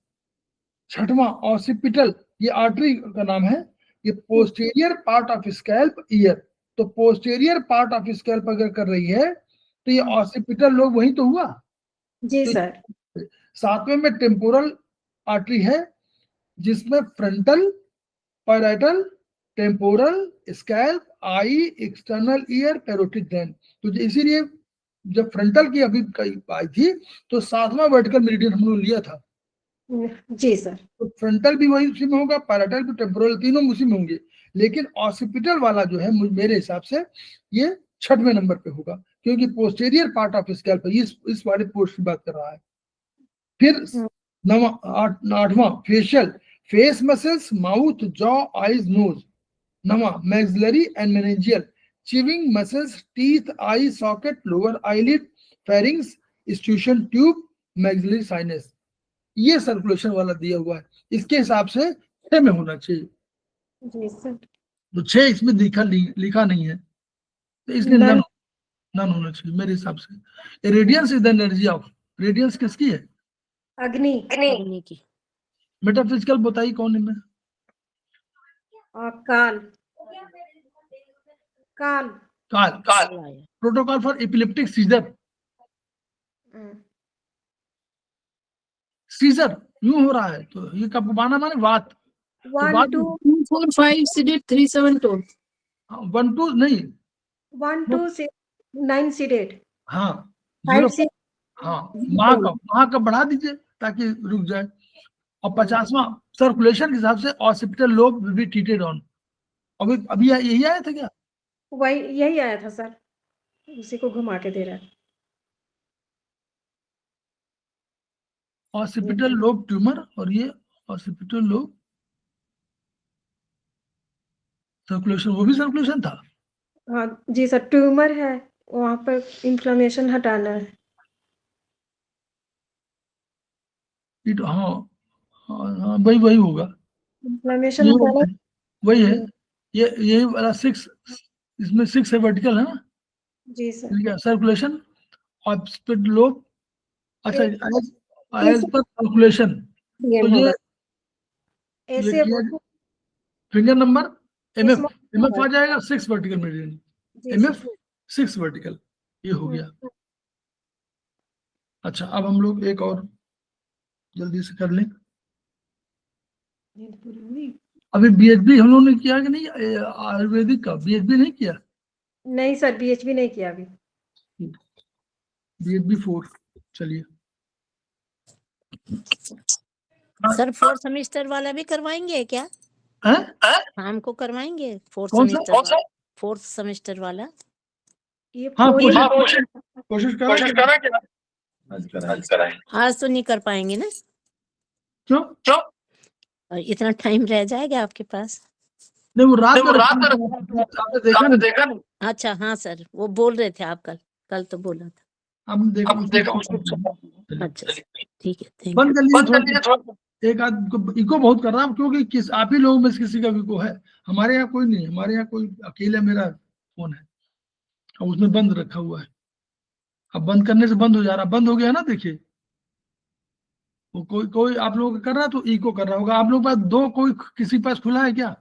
छठवां occipital ये artery का नाम है, ये posterior part of scalp ear, तो पोस्टीरियर पार्ट ऑफ स्कैल्प अगर कर रही है तो ये ऑसिपिटल लोब वही तो हुआ। जी तो सर। 7वें में टेम्पोरल आर्टरी है, जिसमें फ्रंटल, पैराइटल, टेम्पोरल, स्कैल्प, आई, एक्सटर्नल ईयर, पैरोटिड ग्लैंड, तो इसीलिए जब फ्रंटल की अभी आई थी तो 7वां वर्टिकल मेरिडियन हम लोग लिया था। जी सर। तो फ्रंटल भी वही उसी में होगा, पैराइटल भी, टेम्पोरल, तीनों उसी में होंगे, लेकिन ऑसिपिटल वाला जो है मेरे हिसाब से ये 6वें नंबर पे होगा, क्योंकि पोस्टीरियर पार्ट ऑफ स्कैल्प इस वाले पोस्ट की बात कर रहा है। फिर 8वां facial, face muscles, mouth, jaw, eyes, nose. 9वां maxillary and meningeal, chewing muscles, teeth, eye socket, lower eyelid, pharynx, eustachian tube, maxillary sinus. ये सर्कुलेशन वाला दिया हुआ है, इसके हिसाब से 6 में होना चाहिए। जी सर। तो 6 इसमें लिखा नहीं है, तो इसलिए नन होना चाहिए मेरे हिसाब से। Radiance is the energy of, radiance किसकी है? अग्नि। अग्नि की। मेटाफिजिकल बताइए कौन है? काल। काल। काल, protocol for epileptic seizure, seizure यूं हो रहा है तो ये कब बाना माने वात, 1 2 2 4 5 सीडेड 3 7 2 1 2 नहीं, 1 2 6 9 सीडेड, हाँ 5 0, 6 हाँ वहां का बढ़ा दीजिए ताकि रुक जाए। और 50वां सर्कुलेशन के हिसाब से occipital lobe will be treated on, अभी यही आया था क्या? वही यही आया था सर, उसी को घुमा के दे रहा है। ऑसिपिटल लोब ट्यूमर, और ये ऑसिपिटल लोब सर्कुलेशन, वो भी सर्कुलेशन था। हाँ जी सर, ट्यूमर है वहाँ पर इन्फ्लेमेशन हटाना है। हाँ हाँ, वही वही होगा, इन्फ्लेमेशन ये हटाना वही है। ये यही वाला 6, इसमें 6 है, वर्टिकल है ना, जी सर। ठीक है। सर्कुलेशन और स्पीड लोब, अच्छा एज पर कैलकुलेशन, तो होगा ऐसे ये फिंगर नंबर एमएफ, एमएफ आ जाएगा 6 वर्टिकल मेरिडियन, जी एमएफ सर। 6 वर्टिकल, ये हो गया। अच्छा, अब हम लोग एक और जल्दी से कर लें। अभी बीएचबी हम लोगों ने किया कि नहीं, आयुर्वेदिक का बीएचबी नहीं किया? नहीं सर, बीएचबी नहीं किया अभी। बीएचबी 4, चलिए। सर 4th सेमेस्टर वाला भी करवाएंगे क्या? हैं? हमको करवाएंगे 4th कौन सा? सेमेस्टर, 4th सेमेस्टर वाला? ये हाँ, कोई कोशिश करा क्या? आज तो नहीं कर पाएंगे ना, क्यों? और इतना टाइम रह जाएगा आपके पास? नहीं, वो रात में आपने देखा नहीं? अच्छा हाँ सर, वो बोल रहे थे आप कल तो बोला था। आपने देखा? अच्छा ठीक है, थैंक बंद यू। कर लीजिए थोड़ा। एक आध को इको बहुत कर रहा हूँ, क्योंकि आप ही लोगों में से किसी का भी इको है। हमारे यहाँ कोई नहीं, हमारे यहाँ कोई अकेला मेरा फोन है और उसमें बंद रखा हुआ है। अब बंद करने से बंद हो जा रहा, बंद हो गया ना, देखिए। वो कोई आप लोगों का कर रहा है तो इको कर रहा होगा। आप लोग पास दो, कोई किसी पास खुला है क्या?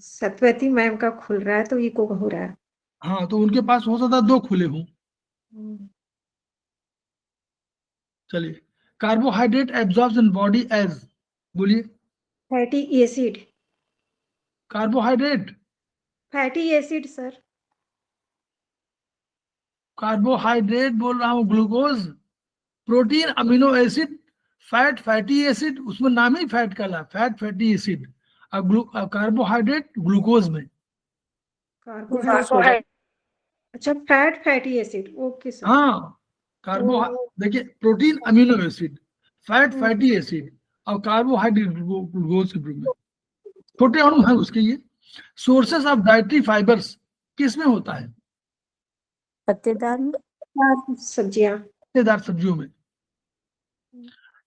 सत्यवती मैम का खुल रहा है तो इको हो रहा है। हाँ, तो उनके पास हो सकता है 2 खुले हों। चलिए, carbohydrate absorbs in body as, बोलिए। Fatty acid. Carbohydrate, fatty acid sir. Carbohydrate बोल रहा हूँ, glucose, protein, amino acid, fat, fatty acid, उसमें नाम ही फैट का ला, फैट फैटी एसिड। और कार्बोहाइड्रेट ग्लूकोज में। कार्बोहाइड्रेट, अच्छा fat fatty acid, okay sir. हाँ, देखिए, protein, amino acid, fat fatty acid और कार्बोहाइड्रेट ग्लूकोज के रूप में, छोटे अणु हैं उसके। ये सोर्सेस ऑफ डाइटरी फाइबर्स किस में होता है? पत्तेदार में, सब्जियां। पत्तेदार सब्जियों में।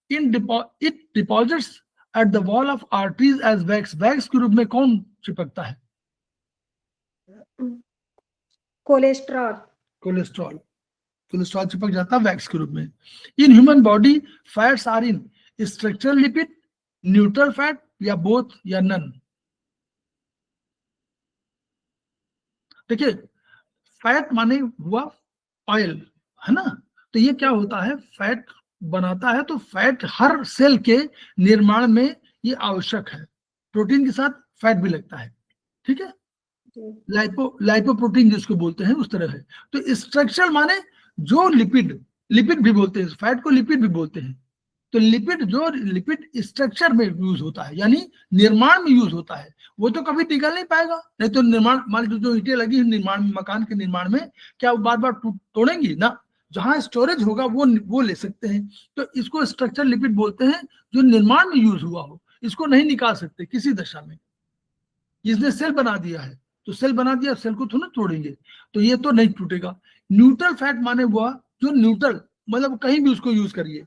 It deposits at the wall of arteries as wax, wax के रूप में कौन चिपकता है? कोलेस्ट्रॉल। कोलेस्ट्रॉल, कोलेस्ट्रॉल चिपक जाता है वैक्स के रूप में। In human body fats are in structural lipid, neutral fat या बोथ या नन। देखिए, फैट माने हुआ ऑयल, है ना, तो ये क्या होता है, फैट बनाता है, तो फैट हर सेल के निर्माण में ये आवश्यक है। प्रोटीन के साथ फैट भी लगता है, ठीक है। लाइपोप्रोटीन जिसको बोलते हैं उस तरह है। तो स्ट्रक्चर माने जो लिपिड, लिपिड भी बोलते हैं, फैट को लिपिड भी बोलते हैं। तो लिपिड, जो लिपिड स्ट्रक्चर में यूज होता है, यानी निर्माण में यूज होता है, वो तो कभी निकल नहीं पाएगा। नहीं तो निर्माण, मान लीजिए जो ईंटें लगी निर्माण में, मकान के निर्माण में, क्या वो बार बार तोड़ेंगी ना? जहां स्टोरेज होगा वो ले सकते हैं। तो इसको स्ट्रक्चर लिपिड बोलते हैं, जो निर्माण में यूज हुआ हो, इसको नहीं निकाल सकते किसी दशा में। इसने सेल बना दिया है, तो सेल बना दिया, सेल को थोड़ा तोड़ेंगे, तो ये तो नहीं टूटेगा। न्यूट्रल फैट माने हुआ जो न्यूट्रल, मतलब कहीं भी उसको यूज करिए।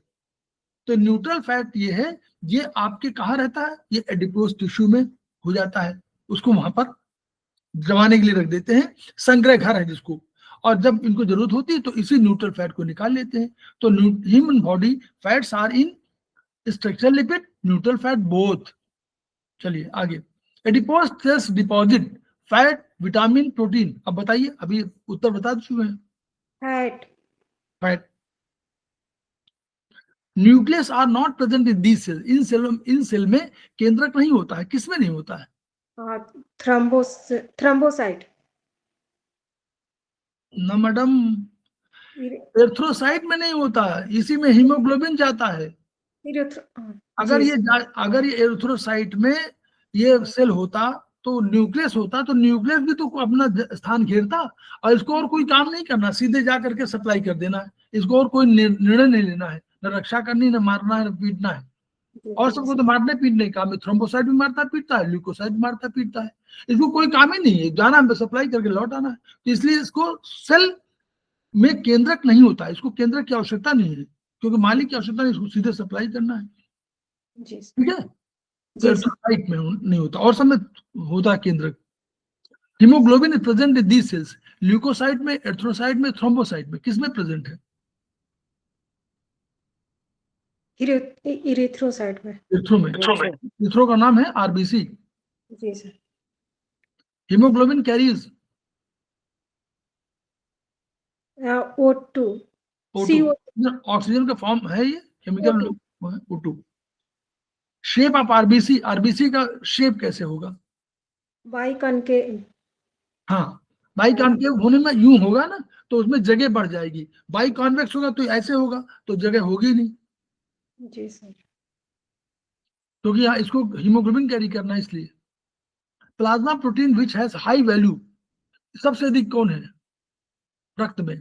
तो न्यूट्रल फैट ये है, ये आपके कहाँ रहता है, ये एडिपोज टिश्यू में हो जाता है, उसको वहां पर जमाने के लिए रख देते हैं, संग्रह घर है जिसको, और जब इनको जरूरत होती है तो इसी न्यूट्रल फैट को निकाल लेते हैं। तो human body fats are in structural lipid, neutral fat, both. चलिए आगे, adipose cells deposit fat, vitamin, protein. अब बताइए, अभी उत्तर बता चुके हैं। Fat. Fat. Nucleus are not present in these cell, in cell में केंद्रक नहीं होता है। किसमें नहीं होता है? थ्रोम्बोसाइट। ना मैडम, एर्थ्रोसाइट में नहीं होता है, इसी में हीमोग्लोबिन जाता है। अगर ये एर्थ्रोसाइट में ये सेल होता तो न्यूक्लियस होता, तो न्यूक्लियस भी तो अपना स्थान घेरता, और इसको और कोई काम नहीं करना, सीधे जा करके सप्लाई कर देना है। इसको और कोई निर्णय नहीं लेना है, न रक्षा करनी, न मारना है, न पीटना है। और सबको तो मारने पीटने का काम है, थ्रोम्बोसाइट भी मारता पीटता है, ल्यूकोसाइट भी मारता पीटता है, इसको कोई काम ही नहीं है, जाना है सप्लाई करके लौट आना है। तो इसलिए इसको सेल में केंद्रक नहीं होता है, इसको केंद्रक की आवश्यकता नहीं है, क्योंकि मालिक की आवश्यकता नहीं, इसको सीधे सप्लाई करना है, जी सर। ठीक है। जी सर। एरिथ्रोसाइट में नहीं होता, और सब में होता है केंद्रक। Haemoglobin is present in these cells, leucocyte में, एरिथ्रोसाइट में, थ्रोम्बोसाइट में, किसमें प्रेजेंट है? इरिथ्रोसाइट में। एरिथ्रो में। एरिथ्रो का नाम है आरबीसी। जी sir. Haemoglobin carries O2 CO oxygen का फॉर्म है, ये chemical O2। Shape of RBC, RBC का शेप कैसे होगा? बाइकॉनकेव। हाँ, बाई कॉन्केव होने में यूं होगा ना, तो उसमें जगह बढ़ जाएगी। बाई कॉन्वेक्स होगा तो ऐसे होगा, तो जगह होगी नहीं, जी सर। क्योंकि यहाँ इसको हीमोग्लोबिन कैरी करना है इसलिए। Plasma protein which has high value, सबसे अधिक कौन है रक्त में?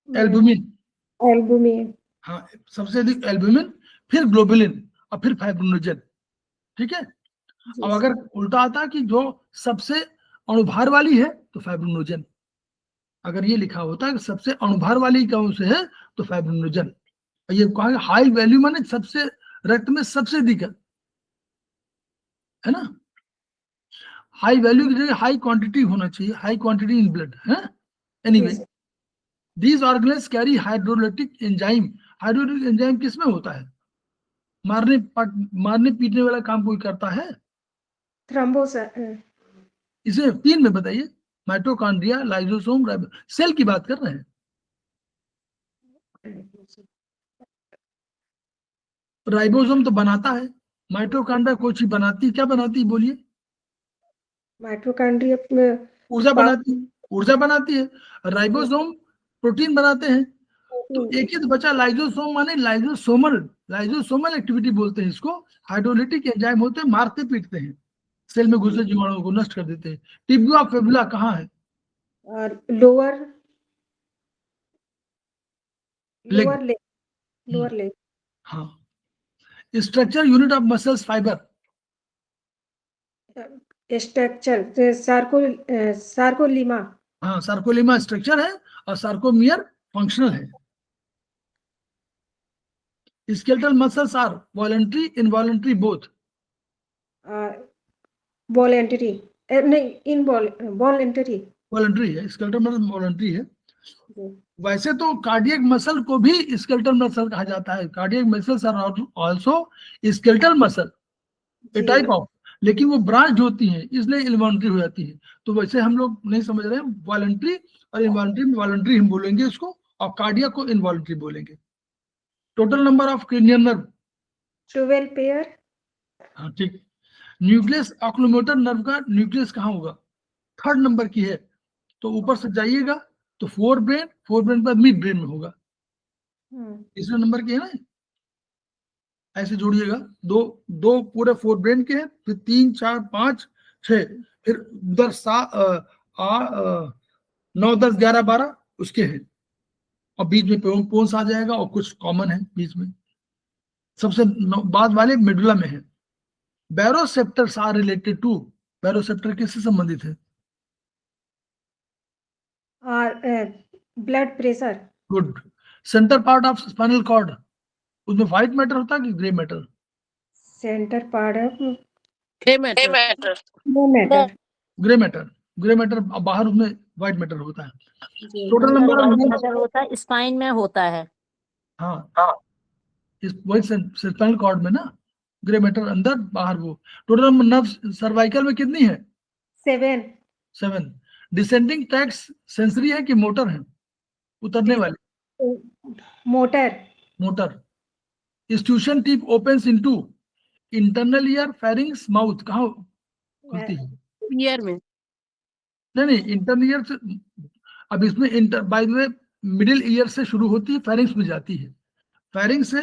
एल्बुमिन। एल्बुमिन। हाँ, सबसे अधिक एल्बुमिन, फिर ग्लोबुलिन और फिर फाइब्रिनोजन, ठीक है। जी अब सर। अगर उल्टा आता कि जो सबसे अणुभार वाली है तो फाइब्रिनोजन, अगर ये लिखा होता है कि सबसे अणुभार वाली कौन से है तो फाइब्रिनोजन। ये कहा हाई वैल्यू माने सबसे रक्त में सबसे अधिक है ना। हाई वैल्यू की जगह हाई क्वांटिटी होना चाहिए, हाई क्वांटिटी इन ब्लड है। Anyway, these organelles carry hydrolytic enzyme. Hydrolytic enzyme किसमें होता है? मारने पीटने वाला काम कोई करता है? थ्रोम्बोसाइट। इसे 3 में बताइए। माइटोकॉन्ड्रिया, लाइसोसोम, सेल की बात कर रहे हैं। राइबोसोम तो बनाता है, माइटोकॉन्ड्रिया कोई चीज बनाती है, क्या बनाती है बोलिए? माइटोकॉन्ड्रिया में ऊर्जा बनाती है। राइबोसोम प्रोटीन बनाते हैं। तो एक ही तो बचा लाइसोसोम, माने लाइसोसोमल एक्टिविटी बोलते हैं इसको। हाइड्रोलिटिक एंजाइम होते हैं, मारते पीटते हैं, सेल में घुसे जीवाणुओं को नष्ट कर देते हैं। टिब्यूला फेबुला कहाँ है? और लोअर लेग। हाँ। Structure unit of muscles fibre. Structure sarcolemma. हाँ, सार्कोलिमा स्ट्रक्चर है और सार्कोमियर फंक्शनल है। Skeletal muscles are voluntary, involuntary, both. Voluntary नहीं इनवॉलेंटरी। वॉलंटरी है, स्केलेटल मसल वॉलंटरी है। वैसे तो कार्डियक मसल को भी स्केलेटल मसल कहा जाता है। Cardiac muscles are also skeletal muscle, a type of, लेकिन वो ब्रांच होती हैं इसलिए इनवॉलंटरी हो जाती है। तो वैसे हम लोग नहीं समझ रहे हैं, वॉलंटरी और इनवॉलंटरी में वॉलंटरी हम बोलेंगे इसको, और कार्डियक को इनवॉलंटरी बोलेंगे। Total number of cranial nerve 12 pair. हाँ ठीक। न्यूक्लियस ऑक्यूलोमोटर नर्व का न्यूक्लियस कहाँ होगा? 3rd नंबर की है, तो ऊपर से जाइएगा तो फोर ब्रेन पर मिड ब्रेन में होगा। 3रे नंबर की है ना, ऐसे जोड़िएगा। दो पूरे 4 ब्रेन के हैं, फिर 3 4 5 6, फिर उधर 9 10 11 12 उसके हैं, और बीच में पोन्स आ जाएगा और कुछ कॉमन है बीच में। सबसे बाद वाले मिडुला में है। Baroreceptors are related to, baroreceptor किससे संबंधित है? और blood pressure. Good. Centre part of spinal cord, उसमें व्हाइट मैटर होता है कि grey matter? Centre part of grey matter. Grey matter बाहर, उसमें व्हाइट मैटर होता है। टोटल नंबर होता है, स्पाइन में होता है। हाँ, इस वही स्पाइनल कॉर्ड में ना, ग्रे मैटर अंदर बाहर। वो टोटल नंबर नर्व सर्वाइकल में कितनी है? 7। डिसेंडिंग ट्रैक्ट्स सेंसरी है कि मोटर है? उतरने वाले motor. Institution tip opens into internal ear, pharynx, mouth. कहाँ खुलती है? ईयर में। नहीं, इंटरनल ईयर से, अब इसमें by the way middle ear से शुरू होती है, फेरिंग्स में जाती है। फेरिंग्स से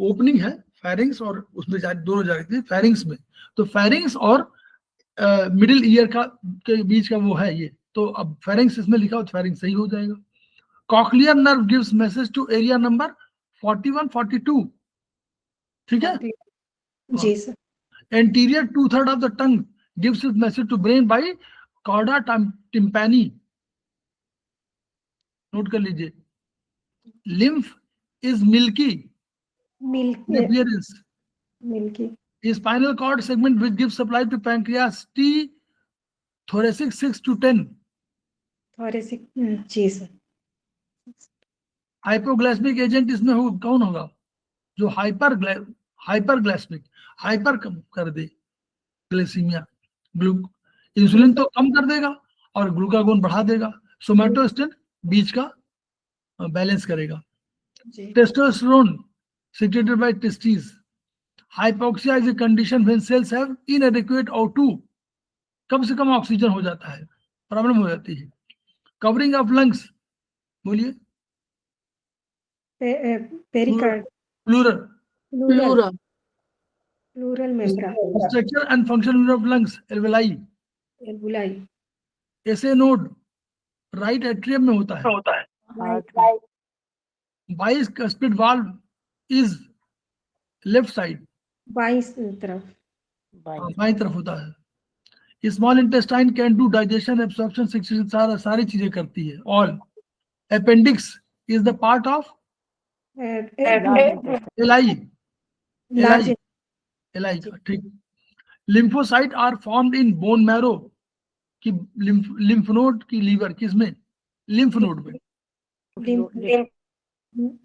ओपनिंग है, फेरिंग्स और उसमें दोनों जाती है फेरिंग्स में। तो फेरिंग्स और मिडिल ईयर का के बीच का वो है ये, तो अब फेरिंग्स इसमें लिखा हो तो फेरिंग्स सही हो जाएगा। Cochlear nerve gives message to area number 41 42, ठीक है। जी sir. Anterior 2/3 of the tongue gives it message to brain by chorda tympani, note कर लीजिए। Lymph is milky milk in appearance. Milky Spinal cord segment which gives supply to pancreas T thoracic 6 to 10. Thoracic जी sir. Hypoglycaemic agent इसमें कौन होगा? जो hyperglycaemic, hyper कर दे glycaemia, insulin तो कम कर देगा और ग्लूकागोन बढ़ा देगा। सोमैटोस्टेट बीच का बैलेंस करेगा। जी testosterone secreted by testes. Hypoxia is a condition when cells have inadequate O2, कम से कम ऑक्सीजन हो जाता है, प्रॉब्लम हो जाती है। कवरिंग ऑफ लंग्स, बोलिए। Pericard pleural, Pleural. Pleural membrane structure and function of lungs, alveoli. Alveoli ऐसे नोड राइट एट्रियम में होता है। Heart bicuspid valve is left side, बाईं तरफ बाईं तरफ होता है। Small intestine can do digestion, absorption, secretion, सारी चीजें करती है। All appendix is the part of एलाई, लार्ज एलाई, ठीक। Lymphocyte are formed in bone marrow की लिम्फ नोड की लीवर, किसमें? लिम्फ नोड में,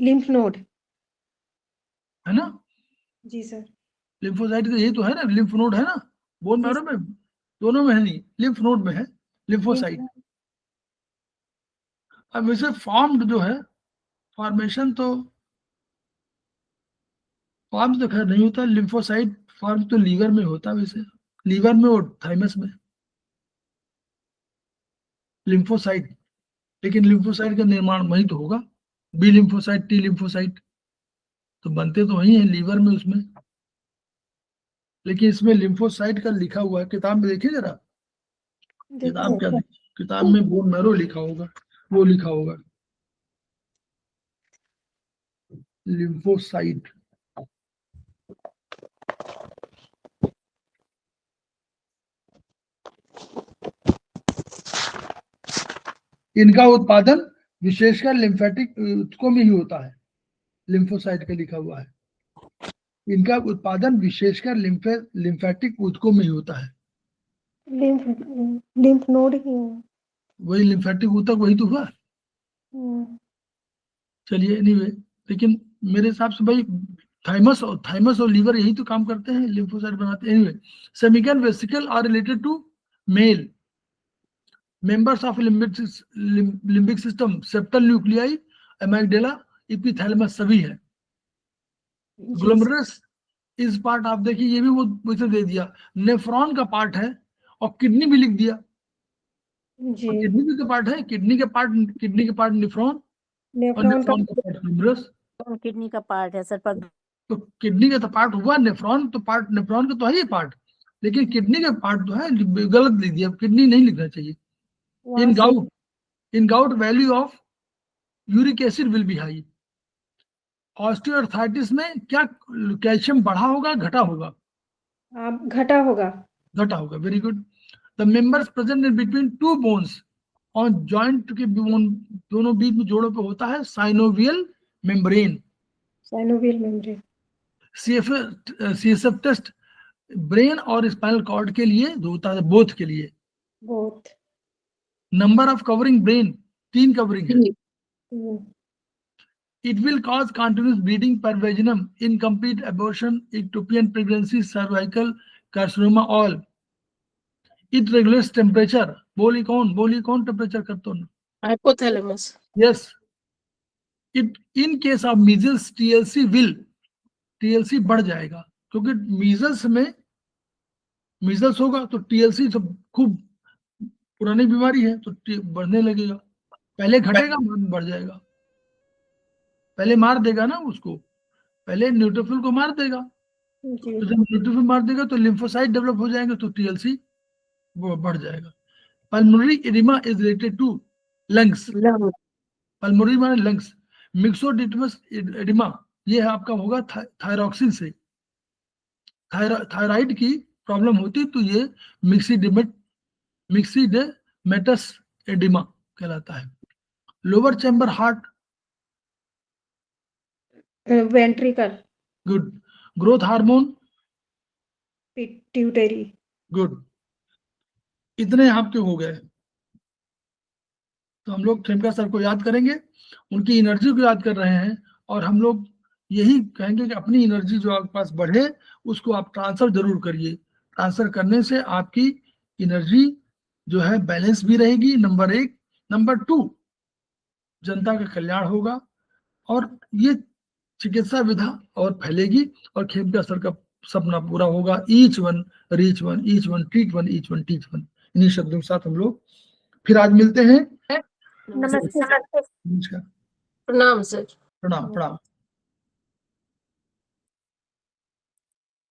लिम्फ नोड है ना। जी सर। लिम्फोसाइट तो यही तो है ना, लिम्फ नोड है ना, बोन मैरो में, दोनों में है नहीं, लिम्फ नोड में है लिम्फोसाइट। अब वैसे फॉर्म्ड जो है, फॉर्मेशन तो फॉर्म तो खैर नहीं होता, लिम्फोसाइट फॉर्म तो लीवर में होता है, वैसे लीवर में और थाइमस में लिम्फोसाइट। लेकिन लिम्फोसाइट का निर्माण वही तो होगा, बी लिम्फोसाइट, टी लिम्फोसाइट तो बनते तो वही है लीवर में, उसमें। लेकिन इसमें लिम्फोसाइट का लिखा हुआ है, किताब में देखिए जरा, किताब क्या, किताब में बोन मैरो लिखा होगा, वो लिखा होगा लिम्फोसाइट। इनका उत्पादन विशेषकर लिम्फेटिक ऊतकों में ही होता है, लिम्फोसाइट का लिखा हुआ है। इनका उत्पादन विशेषकर लिम्फेटिक ऊतकों में ही होता है। लिम्फ नोड वही लिम्फेटिक ऊतक वही तो हुआ। चलिए एनीवे, लेकिन मेरे हिसाब से भाई थाइमस और लीवर यही तो काम करते हैं, लिम्फोसाइट बनाते हैं। Anyway, seminal vesicle are related to male members of limbic system, septal nuclei, amygdala, epithalamus सभी है। ग्लोमेरुलस इस पार्ट, आप देखिए ये भी वो वैसे दे दिया, नेफ्रॉन का पार्ट है और किडनी भी लिख दिया। किडनी भी का पार्ट है, किडनी के पार्ट नेफ्रॉन और नेफ्रॉन का पार्ट ग्लोमेरुलस। किडनी का पार्ट है सर, पर तो किडनी का तो पार्ट हुआ, नेफ्रॉन तो पार्ट, नेफ्रॉन का तो है ये पार्ट, लेकिन किडनी का पार्ट तो है, गलत लिख दिया, किडनी नहीं लिखना चाहिए। In gout value of uric acid will be high. Osteoarthritis में क्या कैल्शियम बढ़ा होगा घटा होगा? घटा होगा। घटा होगा, very good. The members present in between two bones on joint के दोनों बीच में जोड़ों पे होता है synovial membrane. Synovial membrane. CSF test brain और स्पाइनल कॉर्ड के लिए होता है, बोथ के लिए। Both. Number of covering brain, 3 covering है। It will cause continuous bleeding per vaginum, incomplete abortion, ectopic pregnancy, cervical carcinoma, all. It regulates temperature. बोली कौन टेम्परेचर करता हूँ? Hypothalamus. Yes. It in case of measles, TLC बढ़ जाएगा, क्योंकि measles होगा तो TLC सब खूब पुरानी बीमारी है तो बढ़ने लगेगा। पहले घटेगा, बढ़ जाएगा। पहले मार देगा ना उसको, पहले न्यूट्रोफिल को मार देगा, तो जब न्यूट्रोफिल मार देगा तो लिम्फोसाइट डेवलप हो जाएंगे तो TLC वो बढ़ जाएगा। Pulmonary oedema is related to lungs. Pulmonary माने लंग्स, मिक्सोडिटमस एडिमा ये है आपका होगा थायरॉक्सिन से, थायराइड की प्रॉब्लम होती तो ये मिक्सीडेमेटस एडिमा कहलाता है। Lower chamber heart, ventricle, good. Growth hormone, pituitary, good. इतने आपके हो गए। तो हम लोग खेमका सर को याद करेंगे, उनकी एनर्जी को याद कर रहे हैं, और हम लोग यही कहेंगे कि अपनी एनर्जी जो आपके पास बढ़े उसको आप ट्रांसफर जरूर करिए। ट्रांसफर करने से आपकी एनर्जी जो है बैलेंस भी रहेगी, नंबर 1। नंबर 2, जनता का कल्याण होगा, और ये चिकित्सा विधा और फैलेगी, और खेमका सर का सपना पूरा होगा। Each one reach one, each one treat one, each one teach one. इन्हीं शब्दों के साथ हम लोग फिर आज मिलते हैं। नमस्ते। नमस्कार, प्रणाम सर। प्रणाम प्रणाम।